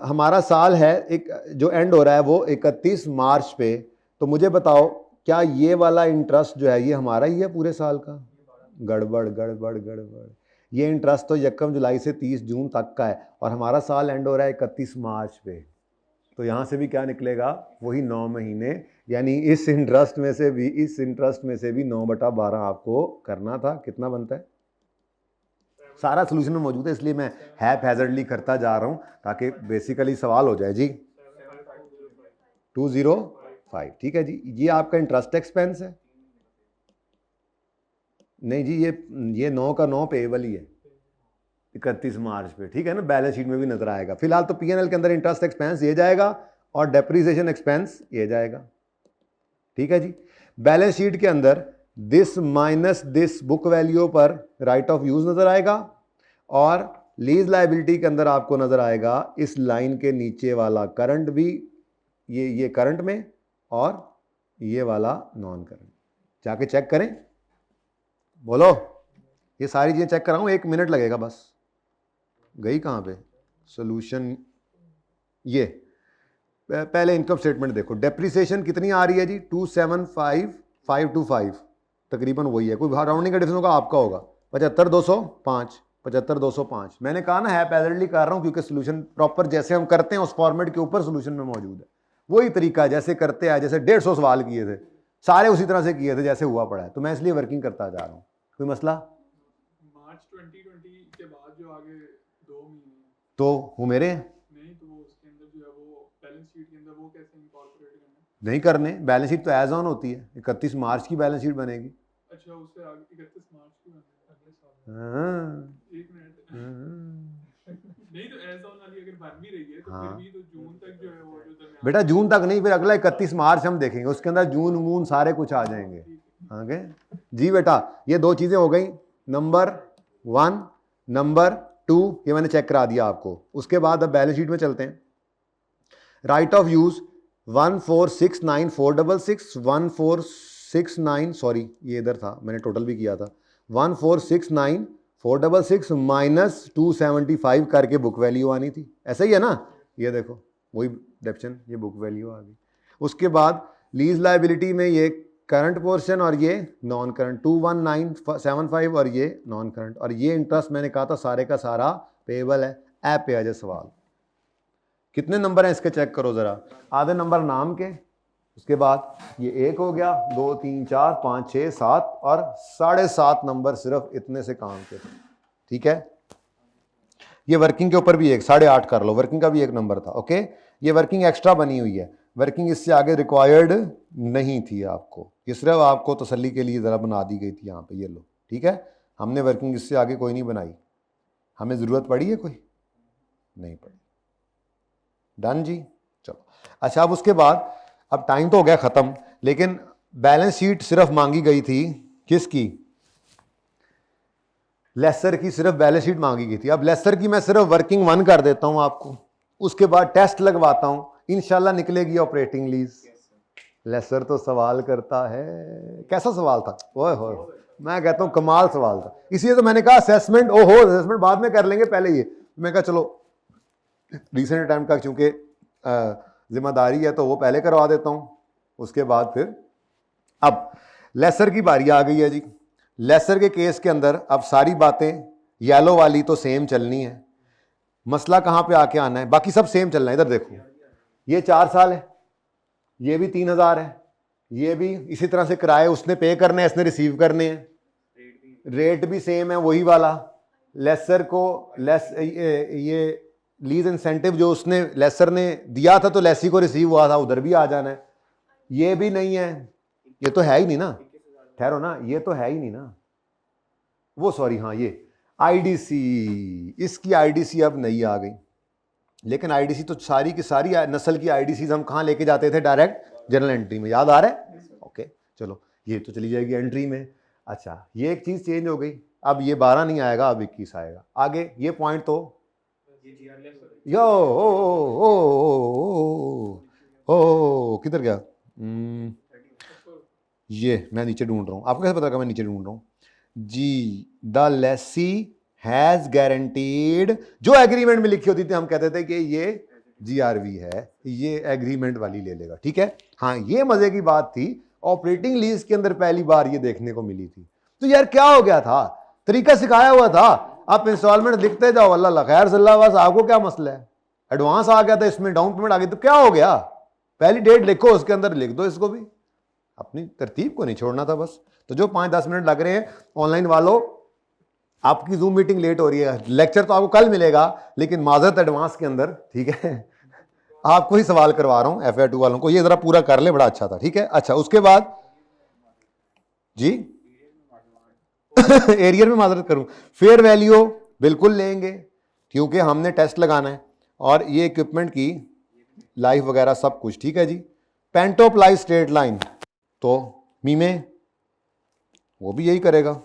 S1: हमारा साल है एक जो एंड हो रहा है वो 31 मार्च पे। तो मुझे बताओ क्या ये वाला इंटरेस्ट जो है ये हमारा ही है पूरे साल का? गड़बड़ गड़बड़ गड़बड़। ये इंटरेस्ट तो 1 जुलाई से 30 जून तक का है और हमारा साल एंड हो रहा है 31 मार्च पे। तो यहाँ से भी क्या निकलेगा, वही 9 महीने, यानी इस इंटरेस्ट में से भी 9/12 आपको करना था। कितना बनता है? सारा सोल्यूशन में मौजूद है, इसलिए मैं हैज़र्डली करता जा रहा हूँ ताकि बेसिकली सवाल हो जाए जी। 205, ठीक है जी। ये आपका इंटरेस्ट एक्सपेंस है। नहीं जी, ये 9 का 9 पेएबल ही है 31 मार्च पे, ठीक है ना, बैलेंस शीट में भी नजर आएगा। फिलहाल तो P&L के अंदर इंटरेस्ट एक्सपेंस ये जाएगा और डेप्रिसिएशन एक्सपेंस ये जाएगा, ठीक है जी। बैलेंस शीट के अंदर this minus this book value पर राइट ऑफ यूज नजर आएगा और लीज लायबिलिटी के अंदर आपको नजर आएगा इस लाइन के नीचे वाला करंट भी, ये करंट में और ये वाला नॉन करंट। जाके चेक करें, बोलो। ये सारी चीजें चेक कराऊं, 1 मिनट लगेगा बस। गई कहां पे सॉल्यूशन? ये पहले इनकम स्टेटमेंट देखो, डेप्रिसिएशन कितनी आ रही है जी? 275,525 तकरीबन वही है, कोई राउंडिंग का डिफरेंस होगा, आपका होगा 75,205, 75,205। मैंने कहा ना हैज़र्डली कर रहा हूं क्योंकि सोल्यूशन प्रॉपर जैसे हम करते हैं उस फॉर्मेट के ऊपर सोल्यूशन में मौजूद है। वही तरीका जैसे करते हैं, जैसे 150 सवाल किए थे सारे उसी तरह से किए थे जैसे हुआ पड़ा है, तो मैं इसलिए वर्किंग करता जा रहा हूँ। कोई मसला?
S2: मार्च 2020 के बाद जो आगे 2 महीने
S1: तो वो मेरे
S2: नहीं, तो वो उसके अंदर जो है वो बैलेंस शीट के अंदर वो कैसे इंकॉर्पोरेट करना?
S1: नहीं करने, बैलेंस शीट तो एज ऑन होती है, 31 मार्च की बैलेंस शीट बनेगी।
S2: अच्छा, उससे आगे 31 मार्च की अगले साल।
S1: हाँ,
S2: 1 मिनट नहीं, तो एज ऑन वाली अगर बन भी रही है तो
S1: हाँ।
S2: फिर भी तो जून तक जो है वो जो दरमियान
S1: बेटा जून तक नहीं, फिर अगला 31 मार्च हम देखेंगे, उसके अंदर जून मून सारे कुछ आ जाएंगे आगे जी। बेटा ये 2 चीजें हो गई, नंबर 1, नंबर 2 ये मैंने चेक करा दिया आपको। उसके बाद अब बैलेंस शीट में चलते हैं। राइट ऑफ यूज 1469466, 1469, सॉरी ये इधर था, मैंने टोटल भी किया था, 1469466 माइनस 275 करके बुक वैल्यू आनी थी, ऐसा ही है ना? ये देखो वही डेप्शन, ये बुक वैल्यू आ गई। उसके बाद लीज लायबिलिटी में ये करंट पोर्शन और ये नॉन करंट 21975 और ये नॉन करंट, और ये इंटरेस्ट मैंने कहा था सारे का सारा पेएबल है। ऐप पे आ जाए सवाल। कितने नंबर हैं इसके चेक करो जरा, आधे नंबर नाम के, उसके बाद ये 1 हो गया, 2 3 4 5 6 7 और 7.5 नंबर सिर्फ इतने से काम के थे, ठीक है। ये वर्किंग के ऊपर भी 8.5 कर लो, वर्किंग का भी 1 नंबर था, ओके। ये वर्किंग एक्स्ट्रा बनी हुई है, वर्किंग इससे आगे रिक्वायर्ड नहीं थी आपको, ये सिर्फ आपको तसल्ली के लिए ज़रा बना दी गई थी यहाँ पे, ये लो, ठीक है। हमने वर्किंग इससे आगे कोई नहीं बनाई, हमें ज़रूरत पड़ी है कोई? नहीं पड़ी। डन जी, चलो। अच्छा, अब उसके बाद अब टाइम तो हो गया ख़त्म, लेकिन बैलेंस शीट सिर्फ मांगी गई थी किसकी? लेसर की सिर्फ बैलेंस शीट मांगी गई थी। अब लेसर की मैं सिर्फ वर्किंग 1 कर देता हूं आपको, उसके बाद टेस्ट लगवाता हूं, इंशाल्लाह निकलेगी ऑपरेटिंग लीज। लेसर तो सवाल करता है, कैसा सवाल था, ओए हो, मैं कहता हूं कमाल सवाल था। इसलिए तो मैंने कहा असेसमेंट, ओहो असेसमेंट बाद में कर लेंगे, पहले ये मैं कहा चलो रिसेंट अटैम्प्ट का चूंकि जिम्मेदारी है तो वो पहले करवा देता हूं, उसके बाद फिर। अब लेसर की बारी आ गई है जी। लेसर के केस के अंदर अब सारी बातें येलो वाली तो सेम चलनी है, मसला कहां पे आके आना है, बाकी सब सेम चलना है। इधर देखो, ये 4 साल है, ये भी 3000 है, ये भी इसी तरह से किराए उसने पे करने हैं, इसने रिसीव करने हैं, रेट भी सेम है वही वाला। लेसर को ये लीज इंसेंटिव जो उसने लेसर ने दिया था तो लेसी को रिसीव हुआ था, उधर भी आ जाना है। ये भी नहीं है, ये तो है ही नहीं ना, ठहरो ना, ये तो है ही नहीं ना, वो सॉरी हाँ, ये आईडीसी, इसकी आईडीसी अब नई आ गई, लेकिन आईडीसी तो सारी की सारी नस्ल की आईडीसी हम कहाँ लेके जाते थे? डायरेक्ट जनरल एंट्री में, याद आ रहा है? ओके चलो, ये तो चली जाएगी एंट्री में। अच्छा, ये एक चीज चेंज हो गई, अब ये 12 नहीं आएगा, अब 21 आएगा। आगे ये पॉइंट तो यो ओ किधर गया? ये मैं नीचे ढूंढ रहा हूं, आपको कैसे पता लगा मैं नीचे ढूंढ रहा हूं जी? द लेसी हैज गारंटीड, जो एग्रीमेंट में लिखी होती थी हम कहते थे कि ये जीआरवी है, ये एग्रीमेंट वाली ले लेगा, ठीक है। हाँ, ये मजे की बात थी, ऑपरेटिंग लीज के अंदर पहली बार ये देखने को मिली थी। तो यार क्या हो गया था, तरीका सिखाया हुआ था, आप इंस्टॉलमेंट लिखते जाओ, अल्लाह खैर सल्ला, बस आपको क्या मसला है, एडवांस आ गया था इसमें, डाउन पेमेंट आ गई तो क्या हो गया, पहली डेट लिखो, उसके अंदर लिख दो इसको भी, अपनी तरतीब को नहीं छोड़ना था बस। तो जो 5-10 मिनट लग रहे हैं ऑनलाइन वालों, आपकी जूम मीटिंग लेट हो रही है, लेक्चर तो आपको कल मिलेगा, लेकिन माजरत एडवांस के अंदर, ठीक है, आपको ही सवाल करवा रहा हूं FA2 वालों को, ये जरा पूरा कर ले, बड़ा अच्छा था, ठीक है। अच्छा उसके बाद जी एरियर में माजरत करूं, फेयर वैल्यू बिल्कुल लेंगे क्योंकि हमने टेस्ट लगाना है, और ये इक्विपमेंट की लाइफ वगैरह सब कुछ, ठीक है जी। पेंटोप्लाई स्ट्रेट लाइन, तो मीमे वो भी यही करेगा,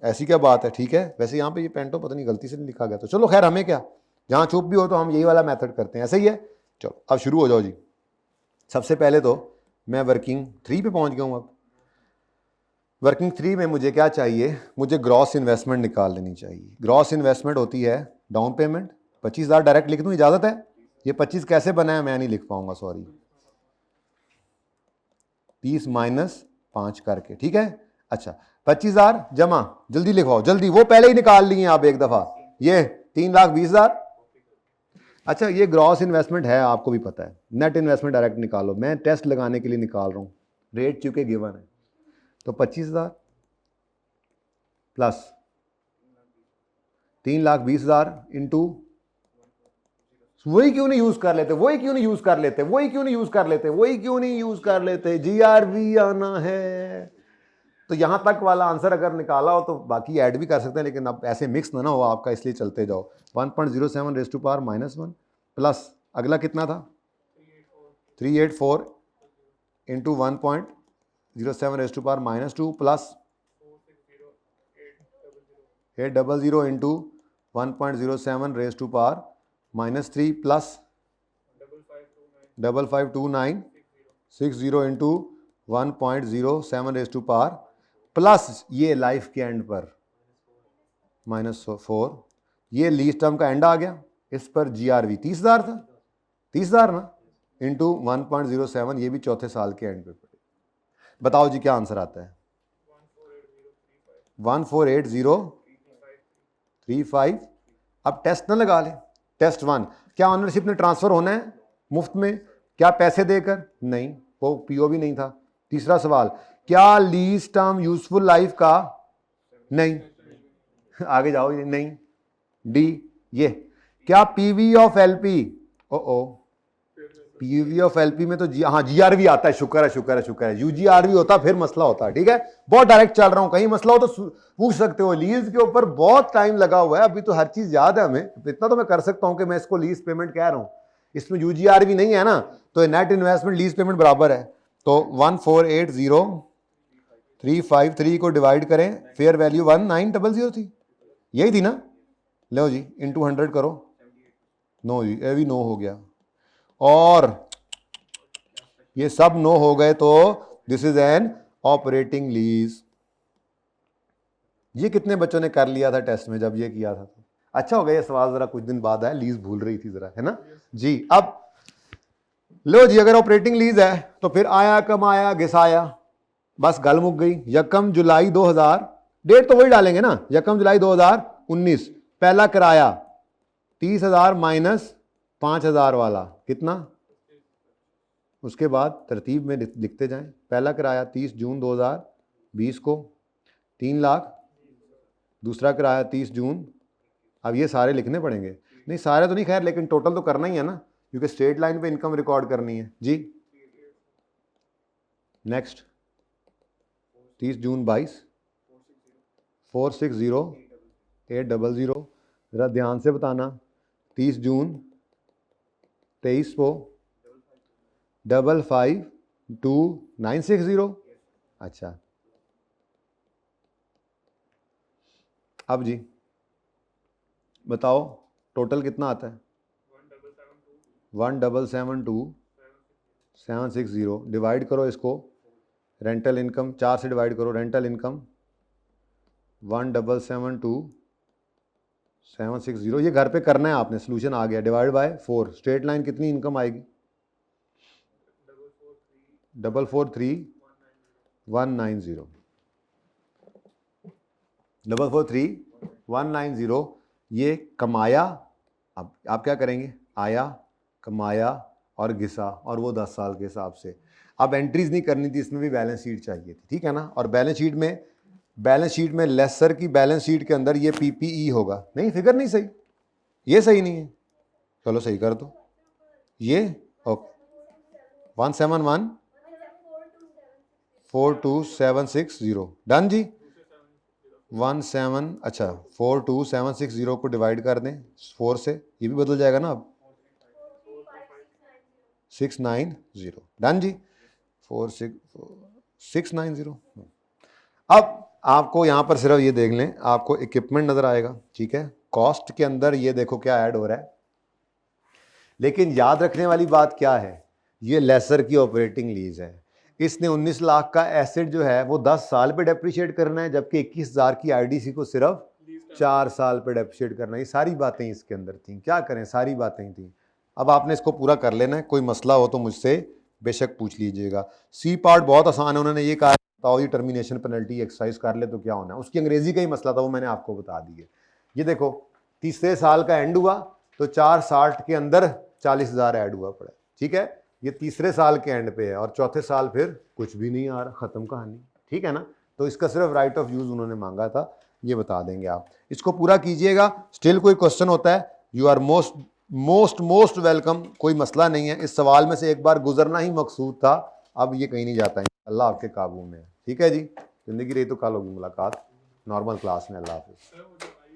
S1: ऐसी क्या बात है, ठीक है। वैसे यहाँ पे ये पेंटो पता नहीं गलती से नहीं लिखा गया, तो चलो खैर, हमें क्या, जहाँ चुप भी हो तो हम यही वाला मेथड करते हैं, ऐसे ही है। चलो अब शुरू हो जाओ जी। सबसे पहले तो मैं वर्किंग 3 पे पहुँच गया हूँ। अब वर्किंग 3 में मुझे क्या चाहिए, मुझे ग्रॉस इन्वेस्टमेंट निकाल लेनी चाहिए। ग्रॉस इन्वेस्टमेंट होती है डाउन पेमेंट, 25,000 डायरेक्ट लिख दूँ, इजाज़त है। ये 25 कैसे बना है मैं नहीं लिख पाऊंगा, सॉरी, 30 माइनस 5 करके, ठीक है। अच्छा 25,000 जमा, जल्दी लिखवाओ जल्दी, वो पहले ही निकाल लिए आप एक दफ़ा, ये 3,20,000। अच्छा ये ग्रॉस इन्वेस्टमेंट है, आपको भी पता है, नेट इन्वेस्टमेंट डायरेक्ट निकालो, मैं टेस्ट लगाने के लिए निकाल रहा हूँ, रेट चूंकि गिवन है, तो 25,000 प्लस 3,20,000 इंटू, वही क्यों नहीं यूज कर लेते, वही क्यों नहीं यूज कर लेते, वही क्यों नहीं यूज कर लेते, वही क्यों नहीं यूज कर लेते, GRV आना है। तो यहां तक वाला आंसर अगर निकाला हो तो बाकी ऐड भी कर सकते हैं, लेकिन अब ऐसे मिक्स ना हो आपका, इसलिए चलते जाओ। 1.07 रेज़ टू पावर -1 प्लस अगला कितना था 384 into 1.07 raise to power -2 plus 800 into 1.07 raise to power -3 plus 552960 into 1.07 raise to power plus ये लाइफ के एंड पर -4, ये लीज टर्म का एंड आ गया, इस पर GRV 30,000 था, 30,000 ना, इंटू 1.07, ये भी चौथे साल के एंड पे पड़े। बताओ जी क्या आंसर आता है, 148035। अब टेस्ट ना लगा ले, टेस्ट 1, क्या ऑनरशिप ने ट्रांसफर होना है मुफ्त में, क्या पैसे देकर, नहीं, वो PO भी नहीं था। तीसरा सवाल, क्या लीज टर्म यूजफुल लाइफ का, नहीं, आगे जाओ, नहीं। डी, ये क्या PV of LP, PV of LP में तो हाँ GRV आता है, शुक्र है शुक्र है शुक्र है, UGRV होता फिर मसला होता, ठीक है। बहुत डायरेक्ट चल रहा हूं, कहीं मसला हो तो पूछ सकते हो। लीज के ऊपर बहुत टाइम लगा हुआ है, अभी तो हर चीज याद है हमें, इतना तो मैं कर सकता हूं कि मैं इसको लीज पेमेंट कह रहा हूं, इसमें UGRV नहीं है ना, तो नेट इन्वेस्टमेंट लीज पेमेंट बराबर है। तो 1480353 को डिवाइड करें, फेयर वैल्यू 1900 थी, यही थी ना, लो जी इंटू 100 करो, नो जी ये भी नो हो गया, और ये सब नो हो गए, तो this is an operating lease. ये कितने बच्चों ने कर लिया था टेस्ट में जब ये किया था, तो अच्छा हो गया ये सवाल जरा कुछ दिन बाद आया, लीज भूल रही थी जरा, है ना जी। अब लो जी, अगर ऑपरेटिंग लीज है तो फिर आया कमाया घिसाया, बस गल मुक गई। 1 जुलाई 2000, डेट तो वही डालेंगे ना, 1 जुलाई 2019, पहला किराया 30,000 माइनस 5,000 वाला कितना, उसके बाद तरतीब में लिखते जाएं। पहला किराया 30 जून 2020 को 3 लाख, दूसरा किराया 30 जून, अब ये सारे लिखने पड़ेंगे, नहीं सारे तो नहीं खैर, लेकिन टोटल तो करना ही है ना, क्योंकि स्ट्रेट लाइन पे इनकम रिकॉर्ड करनी है जी। नेक्स्ट 30 जून 22, 460800, जरा ध्यान से बताना, 30 जून 23 को 552960। अच्छा अब जी बताओ टोटल कितना आता है, 1772760, डिवाइड करो इसको, रेंटल इनकम 4 से डिवाइड करो, रेंटल इनकम 1772760, ये घर पे करना है आपने, सोल्यूशन आ गया, डिवाइड बाय 4, स्ट्रेट लाइन कितनी इनकम आएगी, 443,190, 443,190 ये कमाया, अब आप क्या करेंगे, आया, कमाया और घिसा, और वो 10 साल के हिसाब से। अब एंट्रीज नहीं करनी थी, इसमें भी बैलेंस शीट चाहिए थी, ठीक है ना। और बैलेंस शीट में लेसर की बैलेंस शीट के अंदर ये पीपीई होगा। नहीं, फिगर नहीं सही, ये सही नहीं है, चलो सही कर दो। ये ओके 171 42760 डन जी। 17 अच्छा 42760 को डिवाइड कर दें 4 से, ये भी बदल जाएगा ना अब 690 डन जी। 690। अब आपको यहाँ पर सिर्फ ये देख लें, आपको इक्विपमेंट नजर आएगा, ठीक है। कॉस्ट के अंदर ये देखो क्या ऐड हो रहा है, लेकिन याद रखने वाली बात क्या है, ये लेसर की ऑपरेटिंग लीज है। इसने 19 लाख का एसेट जो है वो 10 साल पे डेप्रिशिएट करना है, जबकि 21,000 की आईडीसी को सिर्फ 4 साल पे डेप्रिशिएट करना है। ये सारी बातें इसके अंदर थी, क्या करें, सारी बातें थी। अब आपने इसको पूरा कर लेना है, कोई मसला हो तो मुझसे बेशक पूछ लीजिएगा। सी पार्ट बहुत आसान है, उन्होंने ये कहा बताओ ये टर्मिनेशन पेनल्टी एक्सरसाइज कर ले तो क्या होना है, उसकी अंग्रेजी का ही मसला था, वो मैंने आपको बता दिया। ये देखो तीसरे साल का एंड हुआ तो 460 के अंदर 40,000 ऐड हुआ पड़ा, ठीक है। ये तीसरे साल के एंड पे है और चौथे साल फिर कुछ भी नहीं आ रहा, खत्म कहानी, ठीक है ना। तो इसका सिर्फ राइट ऑफ यूज उन्होंने मांगा था, ये बता देंगे आप, इसको पूरा कीजिएगा। स्टिल कोई क्वेश्चन होता है, यू आर मोस्ट वेलकम, कोई मसला नहीं है। इस सवाल में से एक बार गुजरना ही मकसूद था, अब ये कहीं नहीं जाता है, अल्लाह आपके काबू में है, ठीक है जी। जिंदगी रही तो कल होगी मुलाकात नॉर्मल क्लास में। अल्लाह हाफिज़।